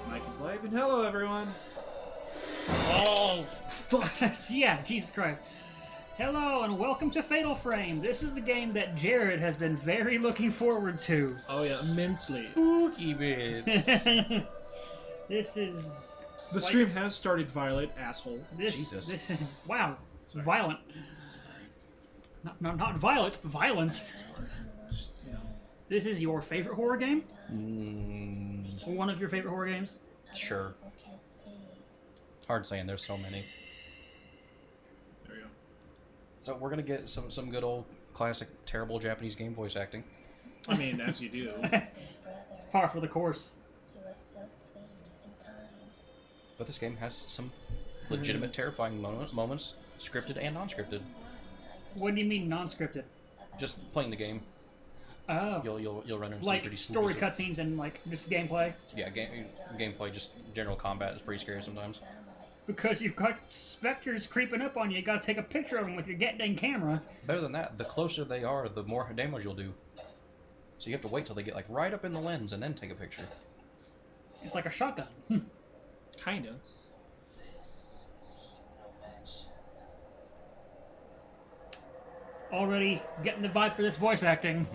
Mike is live, and hello everyone. Oh, fuck. Yeah, Jesus Christ. Hello, and welcome to Fatal Frame. This is the game that Jared has been very looking forward to. Oh yeah, immensely. Spooky bits. This is... The stream has started, Violet, asshole. Jesus. This is... Wow. Violent. Not violent, violent. This is your favorite horror game? One of your favorite horror games? Sure. Hard saying, there's so many. There we go. So we're gonna get some good old classic terrible Japanese game voice acting. I mean, as you do. It's par for the course. He was so sweet and kind. But this game has some legitimate terrifying moments, scripted and non-scripted. What do you mean non-scripted? Just playing the game, Oh. you'll run into some Like pretty story spooky cutscenes and like just gameplay? Yeah, gameplay, just general combat is pretty scary sometimes. Because you've got specters creeping up on you, you gotta take a picture of them with your dang camera. Better than that, the closer they are, the more damage you'll do. So you have to wait till they get like right up in the lens and then take a picture. It's like a shotgun. Kinda. Already getting the vibe for this voice acting.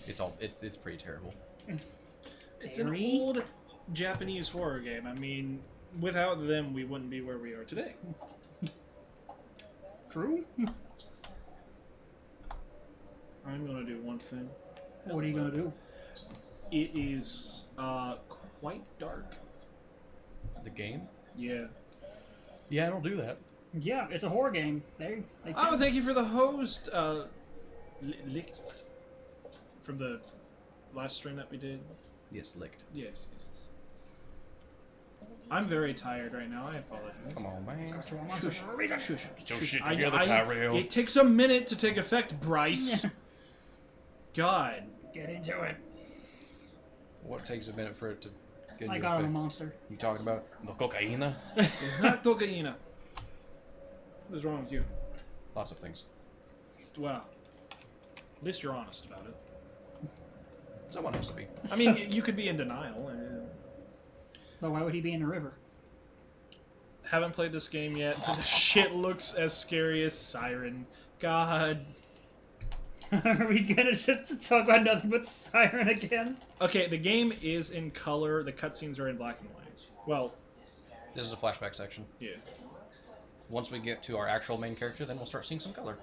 It's pretty terrible. It's an Very? old Japanese horror game. I mean, without them, we wouldn't be where we are today. True? I'm gonna do one thing. What are you gonna do? It is quite dark. The game? Yeah. Yeah, I don't do that. Yeah, it's a horror game. They Oh, thank you for the host, Licht. From the last stream that we did. Yes, licked. Yes, yes, yes. I'm very tired right now. I apologize. Come on, man. Shush. Shush. Get your shit I- together, I- Tyrell. It takes a minute to take effect, Bryce. God. Get into it. What takes a minute for it to get I into got him a effect? monster. You talking about the cocaine? It's not cocaine. What is wrong with you? Lots of things. Well, at least you're honest about it. Someone has to be. I mean, you could be in denial. But why would he be in the river? Haven't played this game yet, but the shit looks as scary as Siren. God. Are we gonna just talk about nothing but Siren again? Okay, the game is in color. The cutscenes are in black and white. Well, This is a flashback section. yeah. Once we get to our actual main character, then we'll start seeing some color.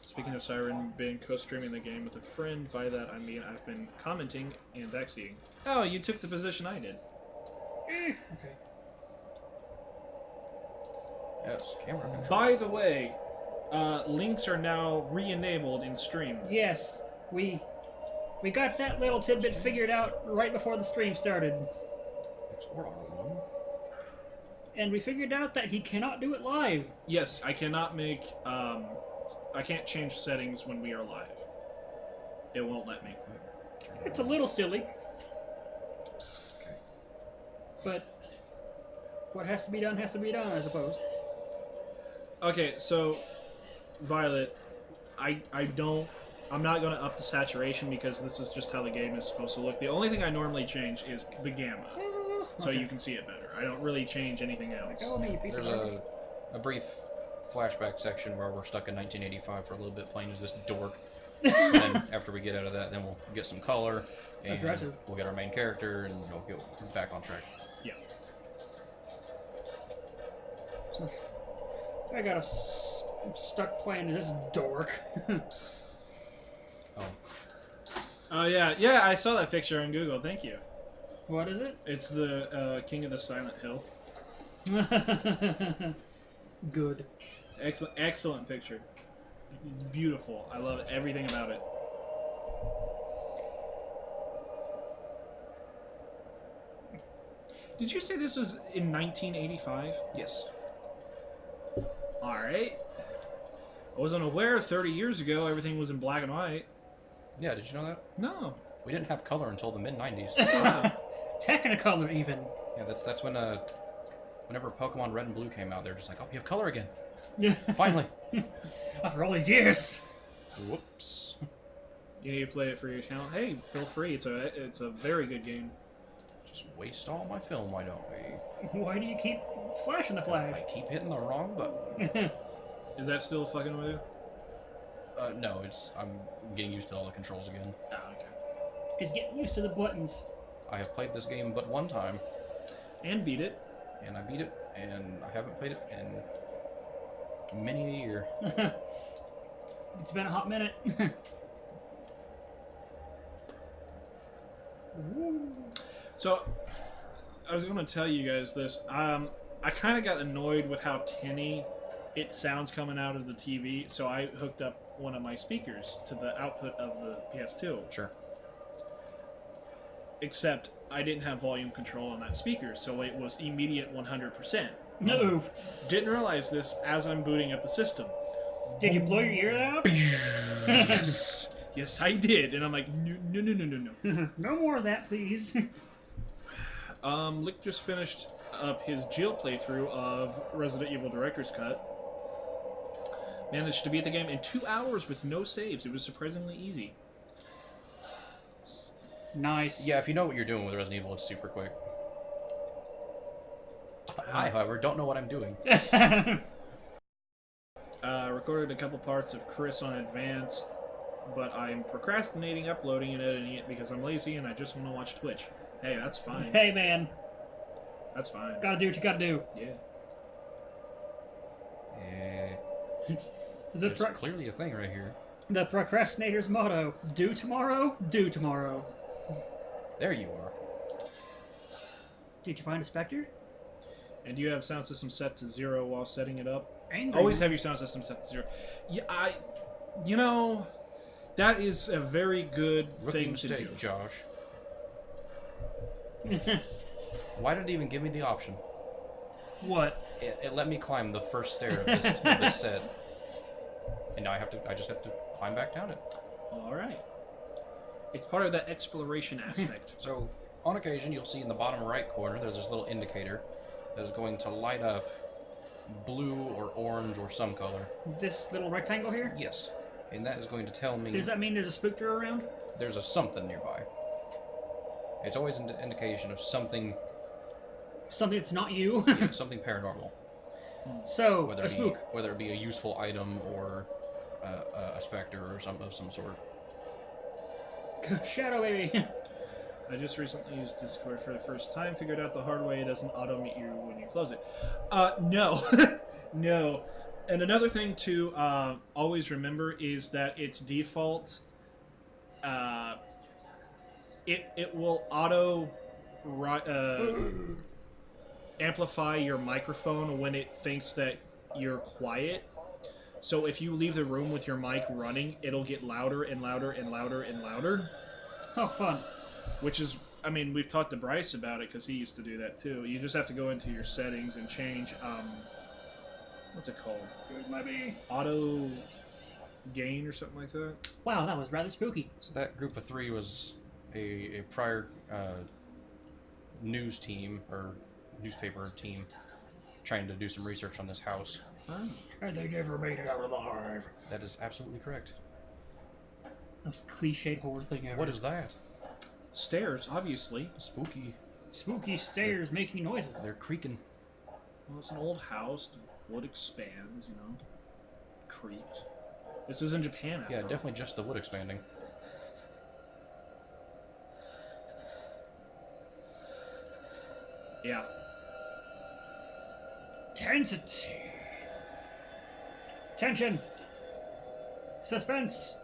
Speaking of Siren, been co-streaming the game with a friend. By that I mean I've been commenting and backseating. Oh, you took the position I did. Okay. Yes, camera control. By the way, links are now re-enabled in stream. Yes, we got that little tidbit figured out right before the stream started. And we figured out that he cannot do it live. Yes, I cannot make, I can't change settings when we are live. It won't let me. It's a little silly. Okay. But what has to be done, I suppose. Okay, so, Violet, I'm not going to up the saturation because this is just how the game is supposed to look. The only thing I normally change is the gamma, so Okay. you can see it better. I don't really change anything else. Go me, you piece of There's garbage. a brief flashback section where we're stuck in 1985 for a little bit playing as this dork. And then after we get out of that, then we'll get some color, and Aggressive. we'll get our main character, and we'll get back on track. Yeah. I got stuck playing this dork. Oh, Oh, yeah, I saw that picture on Google. Thank you. What is it? It's the King of the Silent Hill. Good. Excellent picture. It's beautiful. I love everything about it. Did you say this was in 1985? yes. Alright. I wasn't aware 30 years ago everything was in black and white. Yeah, did you know that? No. We didn't have color until the mid-90s. Wow. Technicolor, even. Yeah, that's when Whenever Pokemon Red and Blue came out, they're just like, oh, you have color again. Yeah. Finally. After all these years. Whoops. You need to play it for your channel. Hey, feel free. It's a very good game. Just waste all my film, why don't we? Why do you keep flashing the flash? I keep hitting the wrong button. Is that still fucking with you? No, I'm getting used to all the controls again. Oh, okay. Is getting used to the buttons. I have played this game but one time, And beat it. and I beat it, and I haven't played it in many a year. It's been a hot minute. So, I was going to tell you guys this. I kind of got annoyed with how tinny it sounds coming out of the TV, so I hooked up one of my speakers to the output of the PS2. Sure. Except I didn't have volume control on that speaker, so it was immediate 100%. No. Didn't realize this as I'm booting up the system. Did you blow your ear out? Yes, yes, I did, and I'm like, no. No more of that, please. Lick just finished up his Jill playthrough of Resident Evil Director's Cut. Managed to beat the game in 2 hours with no saves. It was surprisingly easy. Nice. Yeah, if you know what you're doing with Resident Evil, it's super quick. I, however, don't know what I'm doing. Recorded a couple parts of Chris on Advanced, but I'm procrastinating uploading and editing it because I'm lazy and I just want to watch Twitch. Hey, that's fine. Hey, man. That's fine. Gotta do what you gotta do. Yeah. It's There's clearly a thing right here. the procrastinator's motto. Do tomorrow, do tomorrow. There you are. Did you find a Spectre? And do you have sound system set to 0 while setting it up? Angry. Always have your sound system set to 0. Yeah, you know, that is a very good Rookie thing to mistake, do. Josh. Why did it even give me the option? What? It let me climb the first stair of this set, and now I just have to climb back down it. All right. It's part of that exploration aspect. So, on occasion, you'll see in the bottom right corner, there's this little indicator that is going to light up blue or orange or some color. This little rectangle here? Yes, and that is going to tell me Does that mean there's a Spectre around? there's a something nearby. It's always an indication of something, Something that's not you? yeah, something paranormal. So, Whether a it be spook. whether it be a useful item or a specter or some sort. Shadow baby. I just recently used Discord for the first time. Figured out the hard way it doesn't auto-mute you when you close it. No. No. And another thing to always remember is that its default, it will auto amplify your microphone when it thinks that you're quiet. So if you leave the room with your mic running, it'll get louder and louder and louder and louder. Oh, fun. Which is, I mean, we've talked to Bryce about it because he used to do that too. You just have to go into your settings and change, what's it called? Here's my bee. Auto gain or something like that? Wow, that was rather spooky. So that group of three was a prior news team or newspaper team trying to do some research on this house. And they never made it out of the hive. That is absolutely correct. Most cliched horror thing ever. What is that? Stairs, obviously. Spooky. Spooky stairs making noises. They're creaking. Well, it's an old house. The wood expands, you know. Creaked. This is in Japan, after Yeah, all. definitely just the wood expanding. Yeah. Tensity. Tension. Suspense.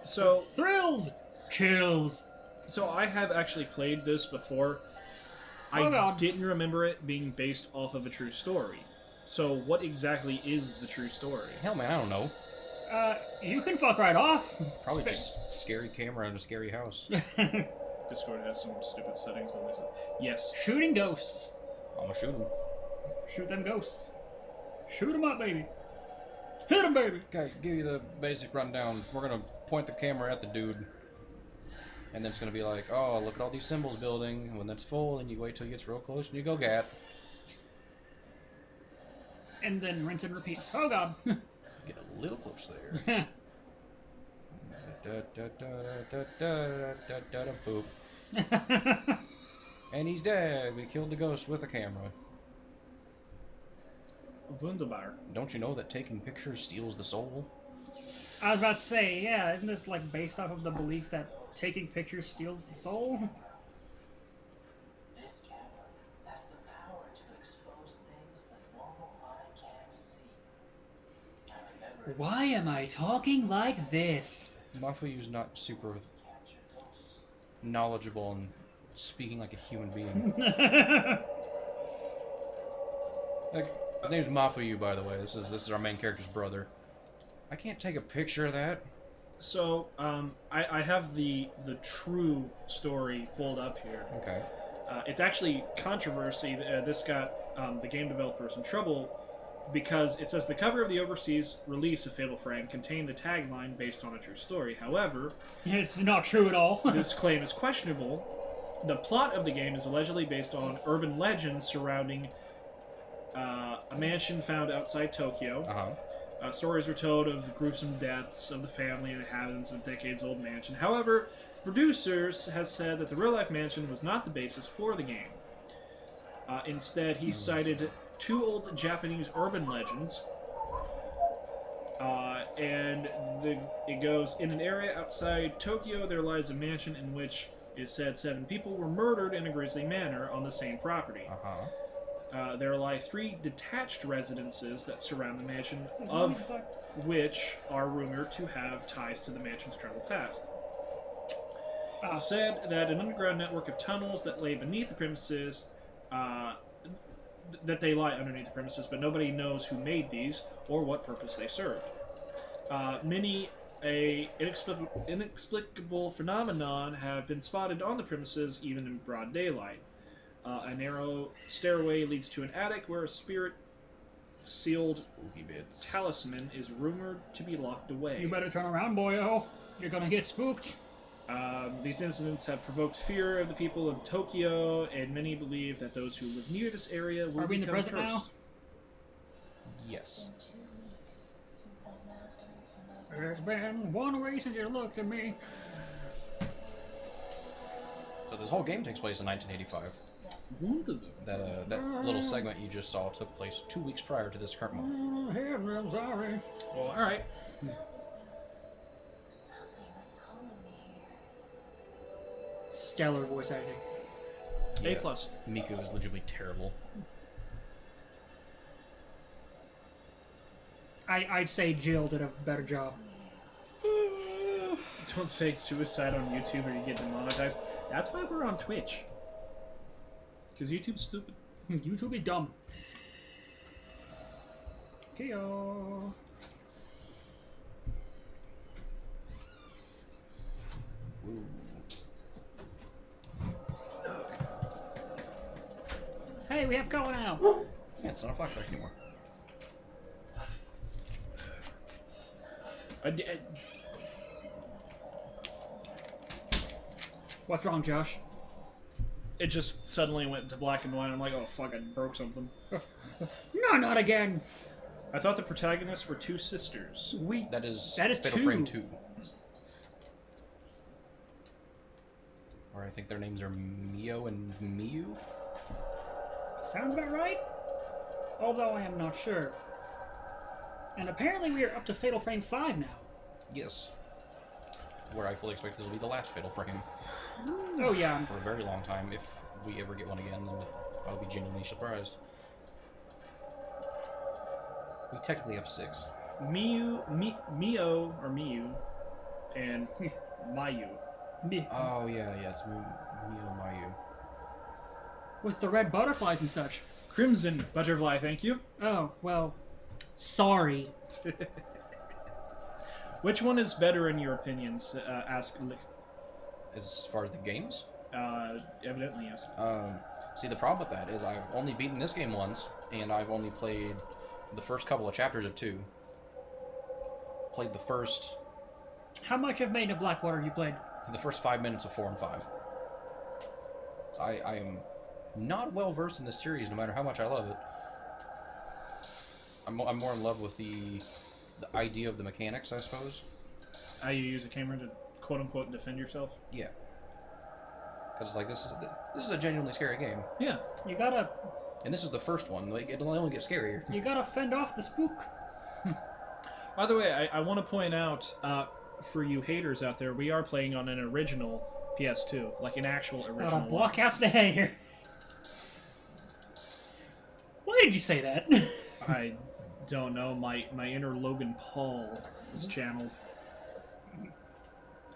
So, Thrills. Chills. so I have actually played this before. Oh, I God. didn't remember it being based off of a true story. So, what exactly is the true story? Hell, man, I don't know. You can fuck right off. Probably just scary camera in a scary house. Discord has some stupid settings on this. Yes. Shooting ghosts. I'm gonna shoot him. Shoot them ghosts. Shoot them up, baby. Hit them, baby. Okay, give you the basic rundown. We're gonna point the camera at the dude. And then it's gonna be like, oh, look at all these symbols building. When that's full, then you wait till it gets real close and you go gat. And then rinse and repeat. Oh god. Get a little close there. Boop. And he's dead. We killed the ghost with a camera. Wunderbar. Don't you know that taking pictures steals the soul? I was about to say, yeah, isn't this like based off of the belief that taking pictures steals the soul? This camera has the power to expose things the normal eye can't see. I remember Why am I talking like this? Mafuyu's not super capture ghosts. knowledgeable and speaking like a human being. Like, his name's Mafuyu, by the way. This is our main character's brother. I can't take a picture of that. So, I have the true story pulled up here. Okay. It's actually controversy. This got the game developers in trouble because it says the cover of the overseas release of Fatal Frame contained the tagline based on a true story. However, It's not true at all. this claim is questionable. The plot of the game is allegedly based on urban legends surrounding a mansion found outside Tokyo. Uh-huh. Stories were told of gruesome deaths of the family and inhabitants of a decades-old mansion. However, the producers has said that the real-life mansion was not the basis for the game. Instead, he cited two old Japanese urban legends, it goes, in an area outside Tokyo, there lies a mansion in which it is said 7 people were murdered in a grisly manner on the same property. Uh-huh. There lie 3 detached residences that surround the mansion, of which are rumored to have ties to the mansion's troubled past. It's said that an underground network of tunnels that lay beneath the premises, that they lie underneath the premises, but nobody knows who made these or what purpose they served. Many inexplicable phenomenon have been spotted on the premises, even in broad daylight. A narrow stairway leads to an attic where a spirit-sealed Spooky bits. talisman is rumored to be locked away. You better turn around, boyo. You're gonna get spooked. These incidents have provoked fear of the people of Tokyo, and many believe that those who live near this area will Are we in the become present now? cursed. Yes. It's been 2 weeks since I last heard from my It's been 1 week since you looked at me. So this whole game takes place in 1985. That little segment you just saw took place 2 weeks prior to this current moment. I'm sorry. Well, alright. Something was calling me here. Stellar voice acting. A+. Miku is legitimately terrible. I'd say Jill did a better job. Don't say suicide on YouTube or you get demonetized. That's why we're on Twitch. Because YouTube's stupid. YouTube is dumb. Kyo. Hey, we have Ko now. Yeah, it's not a flashback anymore. What's wrong, Josh? It just suddenly went to black and white. I'm like, oh fuck, I broke something. No, not again. I thought the protagonists were 2 sisters. That is Fatal Frame 2. 2. Or I think their names are Mio and Miyu. Sounds about right. Although I am not sure. And apparently we are up to Fatal Frame 5 now. Yes. Where I fully expect this will be the last Fatal Frame Oh yeah. for a very long time. If we ever get one again, then I'll be genuinely surprised. We technically have 6. Mio, or Miyu, and Mayu. Oh yeah, it's Mio Mayu. With the red butterflies and such. Crimson Butterfly, thank you. Oh, well, sorry. Which one is better in your opinions? Ask Lick. As far as the games, Evidently, yes. see the problem with that is I've only beaten this game once, and I've only played the first couple of chapters of 2. Played the first How much of Maiden of Blackwater have you played? the first 5 minutes of 4 and 5. So I am not well versed in this series, no matter how much I love it. I'm more in love with the idea of the mechanics, I suppose. How you use a camera to quote unquote defend yourself. Yeah. Because it's like this is a genuinely scary game, Yeah. You gotta and this is the first one. Like it'll only get scarier. fend off the spook. By the way, I want to point out for you haters out there, we are playing on an original PS2, like an actual original. Gotta block out the hair. Why did you say that? I don't know. My inner Logan Paul is channeled.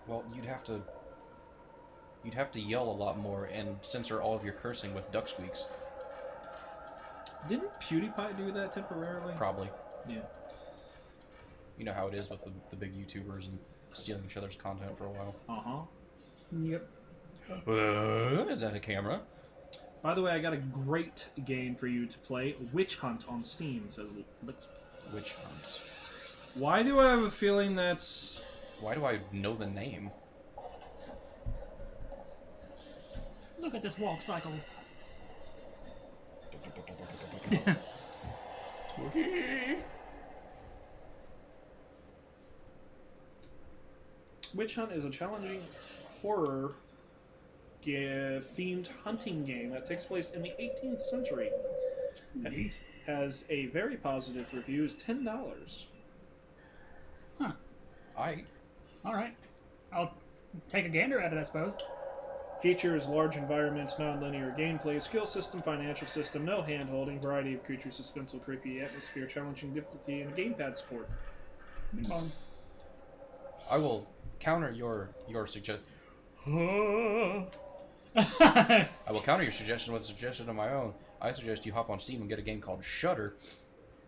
Well, you'd have to yell a lot more and censor all of your cursing with duck squeaks. Didn't PewDiePie do that temporarily? Probably. Yeah. You know how it is with the big YouTubers and stealing each other's content for a while. Uh-huh. Yep. Is that a camera? By the way, I got a great game for you to play. Witch Hunt on Steam, says Lick. Witch hunts. Why do I have a feeling that's... Why do I know the name? Look at this walk cycle. Witch Hunt is a challenging horror themed hunting game that takes place in the 18th century. It has a very positive review, is $10. Huh. Alright. I'll take a gander at it, I suppose. Features large environments, non-linear gameplay, skill system, financial system, no hand-holding, variety of creatures, suspenseful, creepy atmosphere, challenging difficulty, and gamepad support. I will counter your suggestion. I I will counter your suggestion with a suggestion of my own. I suggest you hop on Steam and get a game called Shudder,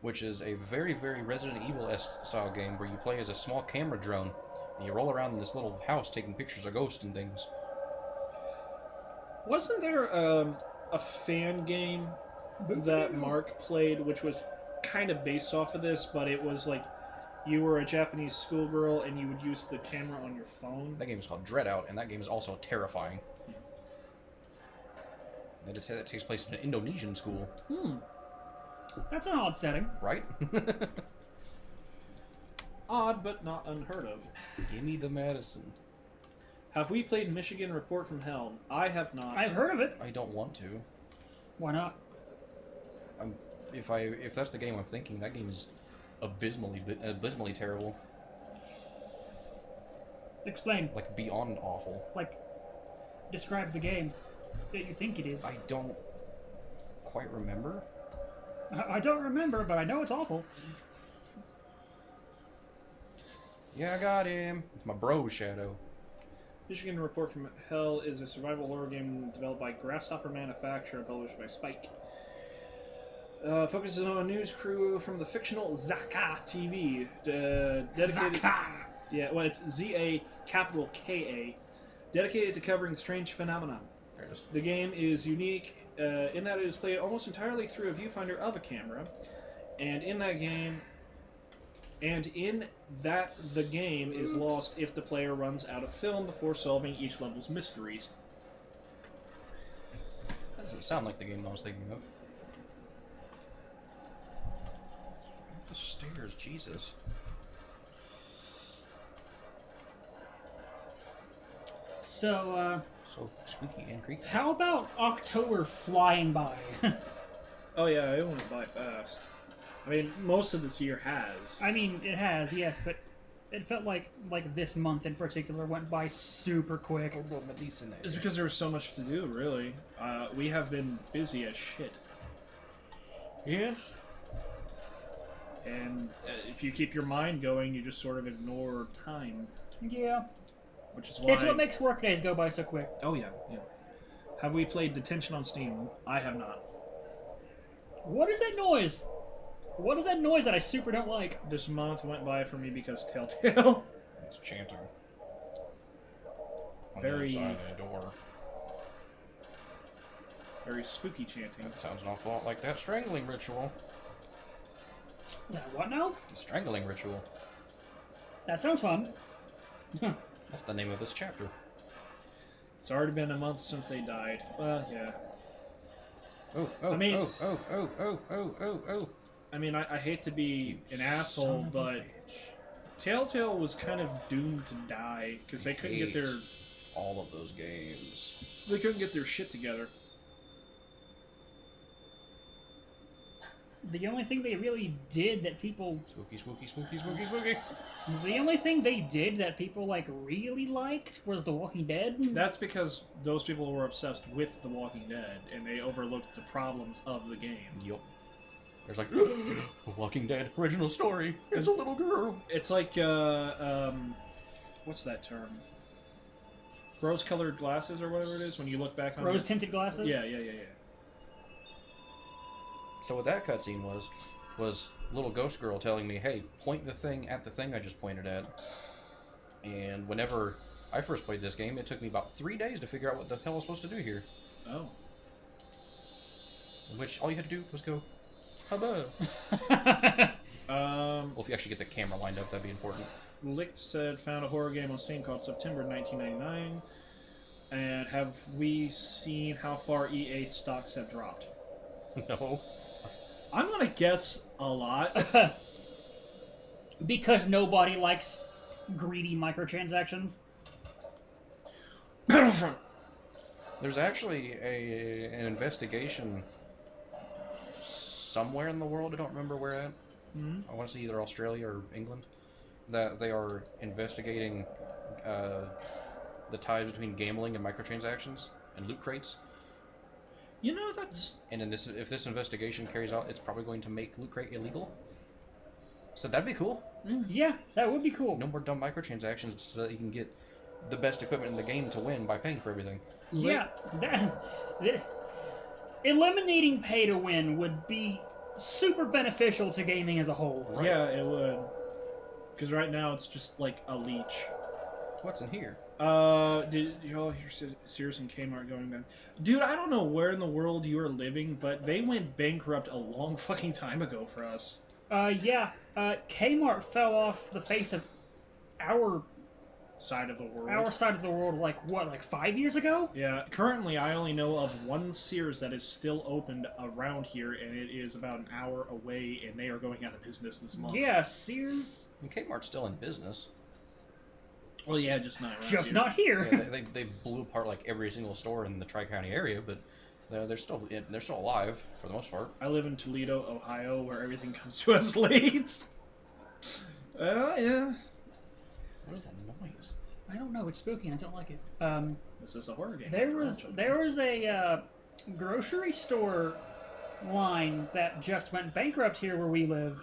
which is a very, very Resident Evil-esque style game where you play as a small camera drone and you roll around in this little house taking pictures of ghosts and things. Wasn't there a fan game that Mark played, which was kind of based off of this, but it was like you were a Japanese schoolgirl and you would use the camera on your phone? That game is called Dreadout, and that game is also terrifying. It takes place in an Indonesian school, That's an odd setting. right? Odd, but not unheard of. Give me the medicine. Have we played Michigan Report from Hell? I have not. I've heard of it. I don't want to. Why not? If that's the game I'm thinking, that game is abysmally terrible. Explain. Like beyond awful. Like, describe the game that you think it is. I don't quite remember. I don't remember, but I know it's awful. Yeah, I got him. It's my bro Shadow. Michigan Report from Hell is a survival horror game developed by Grasshopper Manufacture and published by Spike. Focuses on a news crew from the fictional Zaka TV. Dedicated. Zaka! Yeah, well, it's ZA_KA. Dedicated to covering strange phenomena. There it is. The game is unique in that it is played almost entirely through a viewfinder of a camera, and in that the game is lost if the player runs out of film before solving each level's mysteries. That doesn't sound like the game I was thinking of. The stairs, Jesus. So, So squeaky and creaky. how about October flying by? Oh yeah, it went by fast. I mean, most of this year has. I mean, it has, yes, but it felt like this month in particular went by super quick. It's because there was so much to do, really. We have been busy as shit. Yeah. And if you keep your mind going, you just sort of ignore time. Yeah. Which is why... It's what makes workdays go by so quick. Oh yeah, yeah. Have we played Detention on Steam? I have not. What is that noise? What is that noise that I super don't like? This month went by for me because Telltale. It's chanting. On Very- the other side of the door. Very spooky chanting. That sounds an awful lot like that strangling ritual. Yeah, what now? The strangling ritual. That sounds fun. That's the name of this chapter. It's already been a month since they died. Well, yeah. Oh, oh, I mean- oh. I mean, I hate to be an Son asshole, of a but bitch. Telltale was kind of doomed to die because they couldn't get their all of those games. shit together. The only thing they really did that people... Spooky, spooky, spooky, spooky, spooky. The only thing they did that people, like, really liked was The Walking Dead. That's because those people were obsessed with The Walking Dead, and they overlooked the problems of the game. Yup. There's like, Walking Dead, original story. It's a little girl. It's like, what's that term? Rose-colored glasses or whatever it is when you look back on Rose-tinted glasses? Yeah. So what that cutscene was little ghost girl telling me, hey, point the thing at the thing I just pointed at. And whenever I first played this game, it took me about 3 days to figure out what the hell I was supposed to do here. Oh. In which all you had to do was go, hubba. Well, if you actually get the camera lined up, that'd be important. Licht said, found a horror game on Steam called September 1999. And have we seen how far EA stocks have dropped? No. I'm gonna guess a lot. Because nobody likes greedy microtransactions. There's actually an investigation somewhere in the world, I don't remember where at. I want to say either Australia or England, that they are investigating the ties between gambling and microtransactions and loot crates. You know, that's... And if this investigation carries out, it's probably going to make Loot Crate illegal. So that'd be cool. Yeah, that would be cool. No more dumb microtransactions so that you can get the best equipment in the game to win by paying for everything. Yeah, eliminating pay to win would be super beneficial to gaming as a whole. Right. Yeah, it would. Because right now it's just like a leech. What's in here? Did y'all hear Sears and Kmart going down? Dude, I don't know where in the world you are living, but they went bankrupt a long fucking time ago for us. Kmart fell off the face of our Side of the world. side of the world, like 5 years ago? Yeah, currently I only know of one Sears that is still opened around here, and it is about an hour away, and they are going out of business this month. Yeah, Sears. And Kmart's still in business. Well, yeah, just not around Just here. not here. Yeah, they blew apart like every single store in the Tri-County area, but they're still alive for the most part. I live in Toledo, Ohio, where everything comes to us late. Yeah. What is that noise? I don't know. It's spooky, and I don't like it. This is a horror game. There was a grocery store line that just went bankrupt here where we live.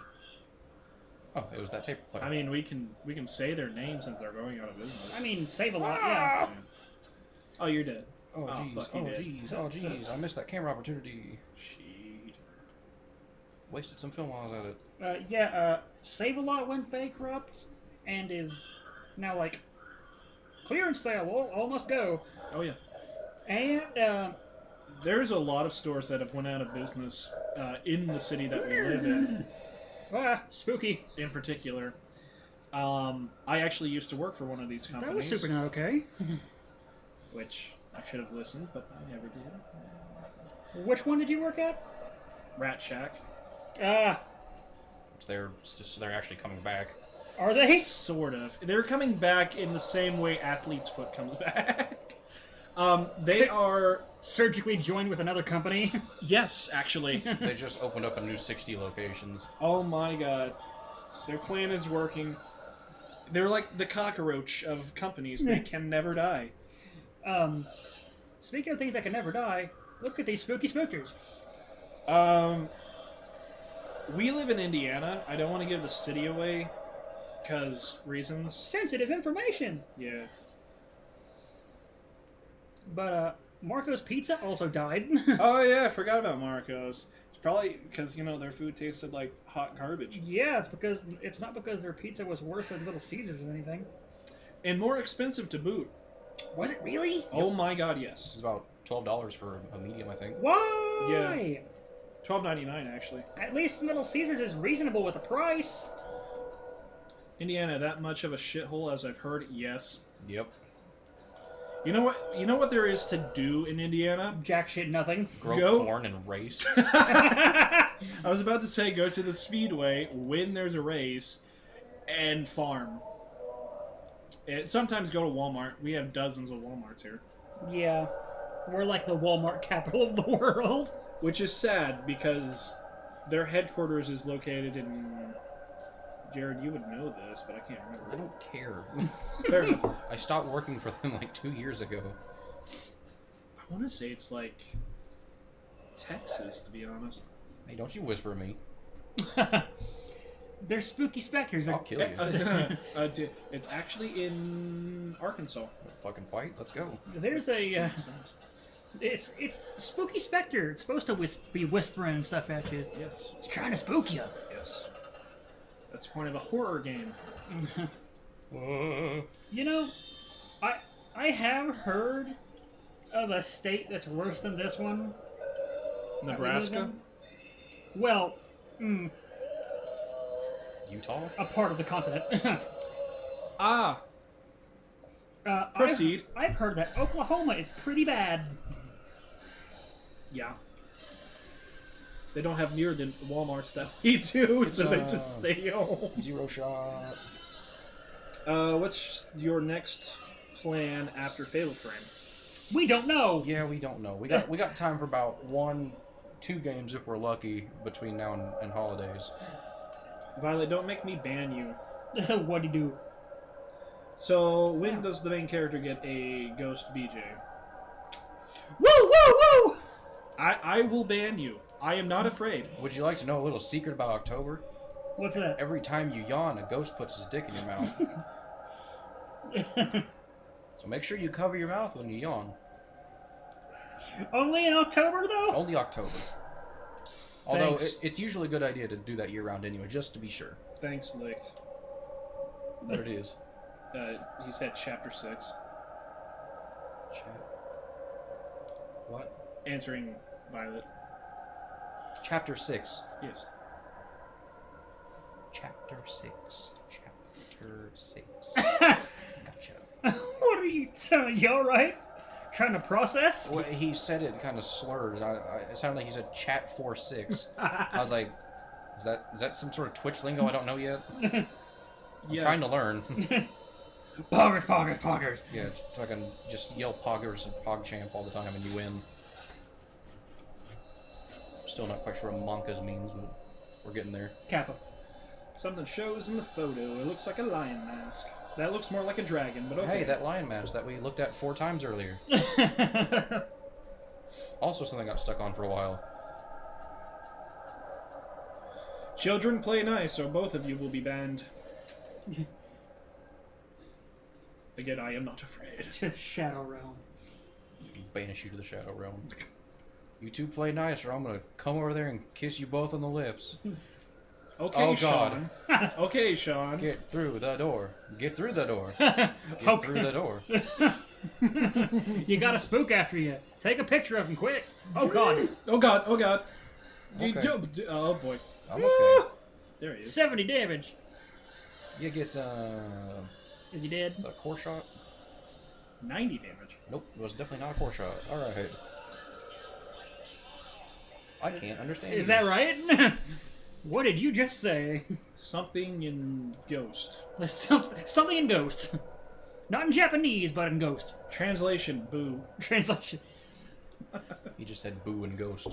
Oh, it was that tape player. I mean, we can say their name since they're going out of business. I mean, save a lot, yeah. Oh, you're dead. oh jeez, fuck, oh you did. jeez, oh jeez, I missed that camera opportunity. Cheat. Wasted some film while I was at it. Save a Lot went bankrupt and is now like clearance sale. All must go. Oh yeah. And There's a lot of stores that have went out of business in the city that we live in. Spooky. In particular, I actually used to work for one of these companies. That was super not okay. Which I should have listened, but I never did. Which one did you work at? Rat Shack. So they're actually coming back. Are they? Sort of. They're coming back in the same way Athlete's Foot comes back. They are... Surgically joined with another company? Yes, actually. They just opened up a new 60 locations. Oh my god. Their plan is working. They're like the cockroach of companies. They can never die. Speaking of things that can never die, look at these spooky spookers. We live in Indiana. I don't want to give the city away, because reasons. Sensitive information. Yeah. But, Marco's Pizza also died. Oh yeah, I forgot about Marco's. It's probably because, their food tasted like hot garbage. Yeah, it's not because their pizza was worse than Little Caesars or anything. And more expensive to boot. Was it really? Oh my god, yes. It's about $12 for a medium, I think. Why? Yeah. $12.99 actually. At least Little Caesars is reasonable with the price. Indiana, that much of a shithole as I've heard? Yes. Yep. You know what there is to do in Indiana? Jack shit nothing. Grow Go- corn and race. I was about to say go to the speedway when there's a race and farm. And sometimes go to Walmart. We have dozens of Walmarts here. Yeah. We're like the Walmart capital of the world. Which is sad because their headquarters is located in... Jared, you would know this, but I can't I remember. don't care. Fair enough. I stopped working for them like 2 years ago. I want to say it's like Texas, to be honest. Hey, don't you whisper at me. They're spooky specters. I'll kill you. It's actually in Arkansas. Fucking fight. Let's go. There's a... Makes sense. It's spooky specter. It's supposed to be whispering and stuff at you. Yes. It's trying to spook you. Yes. That's the point of a horror game. You know, I have heard of a state that's worse than this one. Nebraska? Well, Utah? a part of the continent. Ah! Proceed. I've heard that Oklahoma is pretty bad. Yeah. They don't have near the Walmarts that we do, so they It's, just stay home. Zero shot. What's your next plan after Fatal Frame? We don't know. Yeah, we don't know. We got time for about 1-2 games if we're lucky between now and holidays. Violet, don't make me ban you. What do you do? So, when does the main character get a Ghost BJ? Woo, woo, woo! I will ban you. I am not afraid. Would you like to know a little secret about October? What's that? Every time you yawn, a ghost puts his dick in your mouth. So make sure you cover your mouth when you yawn. Only in October, though? Only October. Although Thanks. it's usually a good idea to do that year-round anyway, just to be sure. Thanks, Licht. But it is. You said chapter 6. What? Answering Violet. Chapter 6. Yes. Chapter 6. Chapter 6. Gotcha. What are you telling? You alright? Trying to process? Well, he said it kind of slurred. It sounded like he said chat 4-6. I was like, is that some sort of Twitch lingo I don't know yet? I'm trying to learn. Poggers, poggers, poggers. Yeah, fucking just yell poggers and PogChamp all the time and you win. Still not quite sure what Monkas means, but we're getting there. Kappa. Something shows in the photo. It looks like a lion mask. That looks more like a dragon, but okay. Hey, that lion mask that we looked at 4 times earlier. Also something I got stuck on for a while. Children, play nice, or both of you will be banned. Again, I am not afraid. Shadow Realm. Banish you to the Shadow Realm. You two play nice, or I'm gonna come over there and kiss you both on the lips. Okay, Oh, God. Sean. Okay, Sean. Get through the door. Get through the door. Get through the door. You got a spook after you. Take a picture of him quick. Oh, God. Oh God! Oh God! You Okay. oh boy! I'm okay. There he is. 70 damage. You get Is he dead? a core shot? 90 damage. Nope, it was definitely not a core shot. Alright. I can't understand. Is that right? What did you just say? Something in Ghost. Something in Ghost. Not in Japanese, but in Ghost. Translation: Boo. Translation. He just said boo and ghost.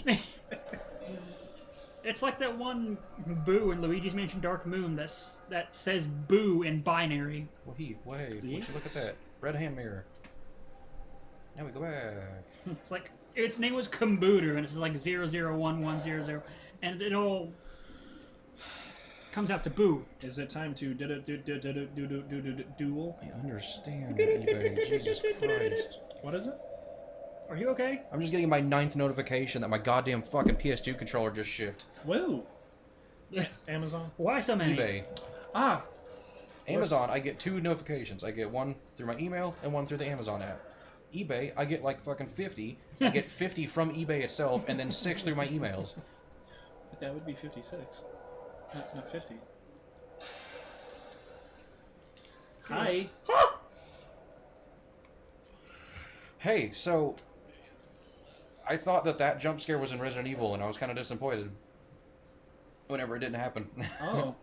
It's like that one boo in Luigi's Mansion Dark Moon that says boo in binary. Wait, would you look at Yes. that? Red hand mirror. Now we go back. It's like its name was Kombuter, and it's like 001100, and it all comes out to boo. Is it time to duel? I understand, eBay. Jesus Christ. What is it? Are you okay? I'm just getting my 9th notification that my goddamn fucking PS2 controller just shipped. Whoa! Amazon. Why so many? eBay. Ah. Amazon, I get 2 notifications. I get one through my email and one through the Amazon app. eBay, I get like fucking 50. I get 50 from eBay itself and then 6 through my emails. But that would be 56. Not 50. Hi. Hey, so I thought that jump scare was in Resident Evil and I was kind of disappointed. whenever it didn't happen. Oh,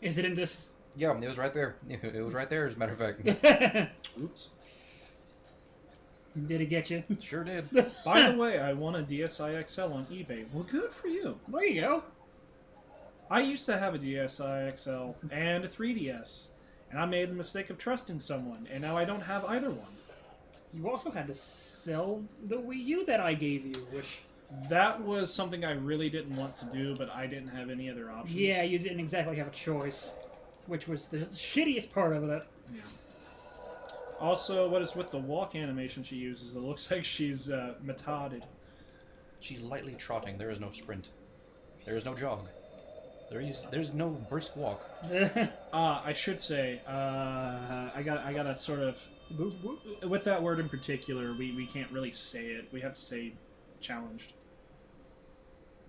Is it in this? Yeah, it was right there. It was right there, as a matter of fact. oops. Did it get you? Sure did. By the way, I won a DSi XL on eBay. Well, good for you. There you go. I used to have a DSi XL and a 3DS, and I made the mistake of trusting someone, and now I don't have either one. You also had to sell the Wii U that I gave you, which... That was something I really didn't want to do, but I didn't have any other options. Yeah, you didn't exactly have a choice, which was the shittiest part of it. Yeah. Also, what is with the walk animation she uses? It looks like she's metarded. She's lightly trotting. There is no sprint. There is no jog. There's no brisk walk. I should say, I got a sort of with that word in particular. We can't really say it. We have to say challenged.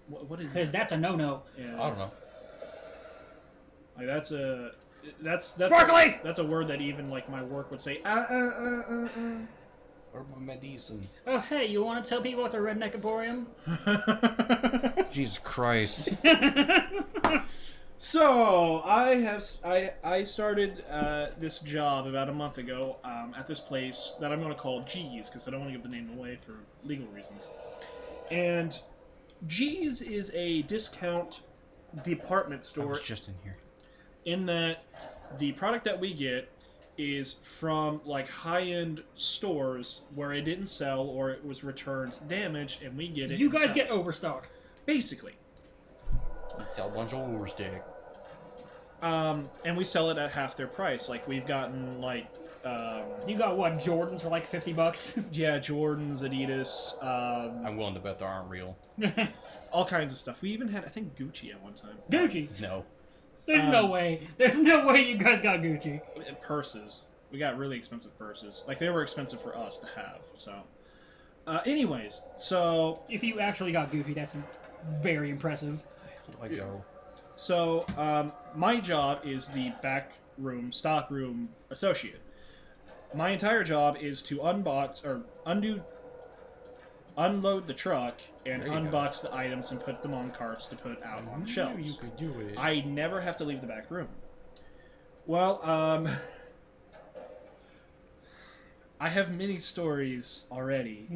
What is Because that? that's a no-no. Yeah, I don't know. Like that's Sparkly! that's a word that even like my work would say. Or medicine. Oh, hey, you want to tell people about the Redneck Emporium? Jesus Christ. So I started this job about a month ago at this place that I'm going to call G's because I don't want to give the name away for legal reasons. And G's is a discount department I store was just in here. in that the product that we get is from like high-end stores where it didn't sell or it was returned damaged, and we get it. You and guys sell get it. overstock. Basically. It's a bunch of overstick. And we sell it at half their price. Like we've gotten like You got, what, Jordans for like $50? yeah, Jordans, Adidas, I'm willing to bet they aren't real. all kinds of stuff. We even had, I think, Gucci at one time. Gucci. No. There's no way. There's no way you guys got Gucci. Purses. We got really expensive purses. Like they were expensive for us to have. So, anyways, so If you actually got Gucci, that's very impressive. Where do I go? So, my job is the back room, stock room associate. My entire job is to unbox or unload the truck and There you go. unbox the items and put them on carts to put out on the shelves. You could do it. I never have to leave the back room. Well, I have many stories already.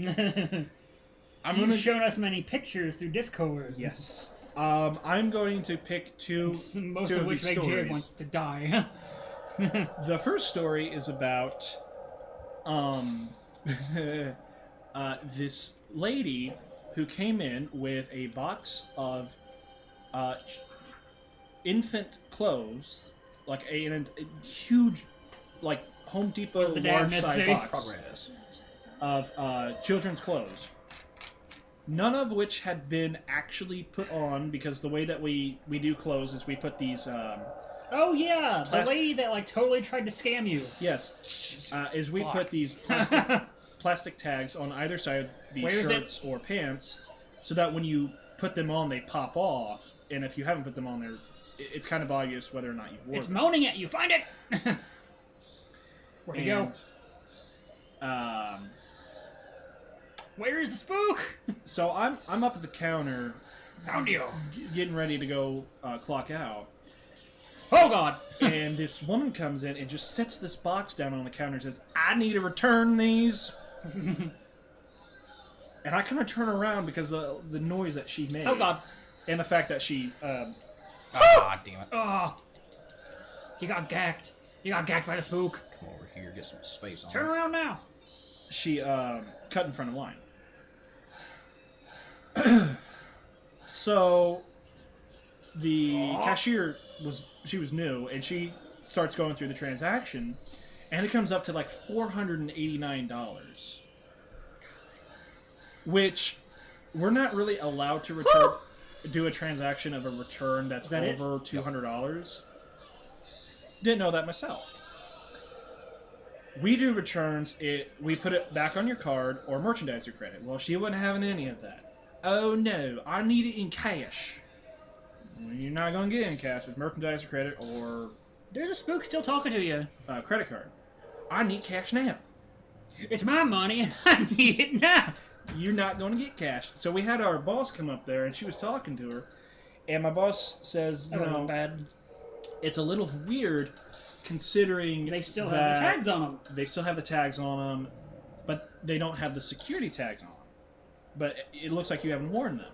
I'm You've gonna shown us many pictures through Discord. yes. I'm going to pick two. Most two of which these make Jared stories. want to die. The first story is about this lady who came in with a box of infant clothes, like a huge, like Home Depot the dad large size missing? box Progress. of children's clothes. None of which had been actually put on because the way that we do clothes is we put these Oh yeah, the Plastic- lady that like totally tried to scam you. yes is we fuck. put these plastic tags on either side of the Where is it? shirts or pants so that when you put them on they pop off, and if you haven't put them on there it's kind of obvious whether or not you've worn It's them. moaning at you. Find it. Where'd it go? And, Where is the spook? so I'm up at the counter Found you. getting ready to go clock out. Oh god. And this woman comes in and just sets this box down on the counter and says, I need to return these. And I kind of turn around because of the noise that she made. Oh god. And the fact that she... Ah, damn it. Oh. You got gacked. You got gacked by the spook. Come over here, get some space on. Turn around now. she cut in front of line. So the cashier was new, and she starts going through the transaction, and it comes up to like $489, which we're not really allowed to return. Do a transaction of a return that's that it? over $200. Didn't know that myself. We do returns. We put it back on your card or merchandiser credit. Well, she wasn't having any of that. Oh no, I need it in cash. Well, you're not gonna get it in cash. It's merchandiser credit or There's a spook still talking to you. credit card. I need cash now. It's my money and I need it now. You're not going to get cash. So we had our boss come up there, and she was talking to her, And my boss says, you That know, wasn't bad. it's a little weird considering They still that have the tags on them. They still have the tags on them, but they don't have the security tags on them. But it looks like you haven't worn them.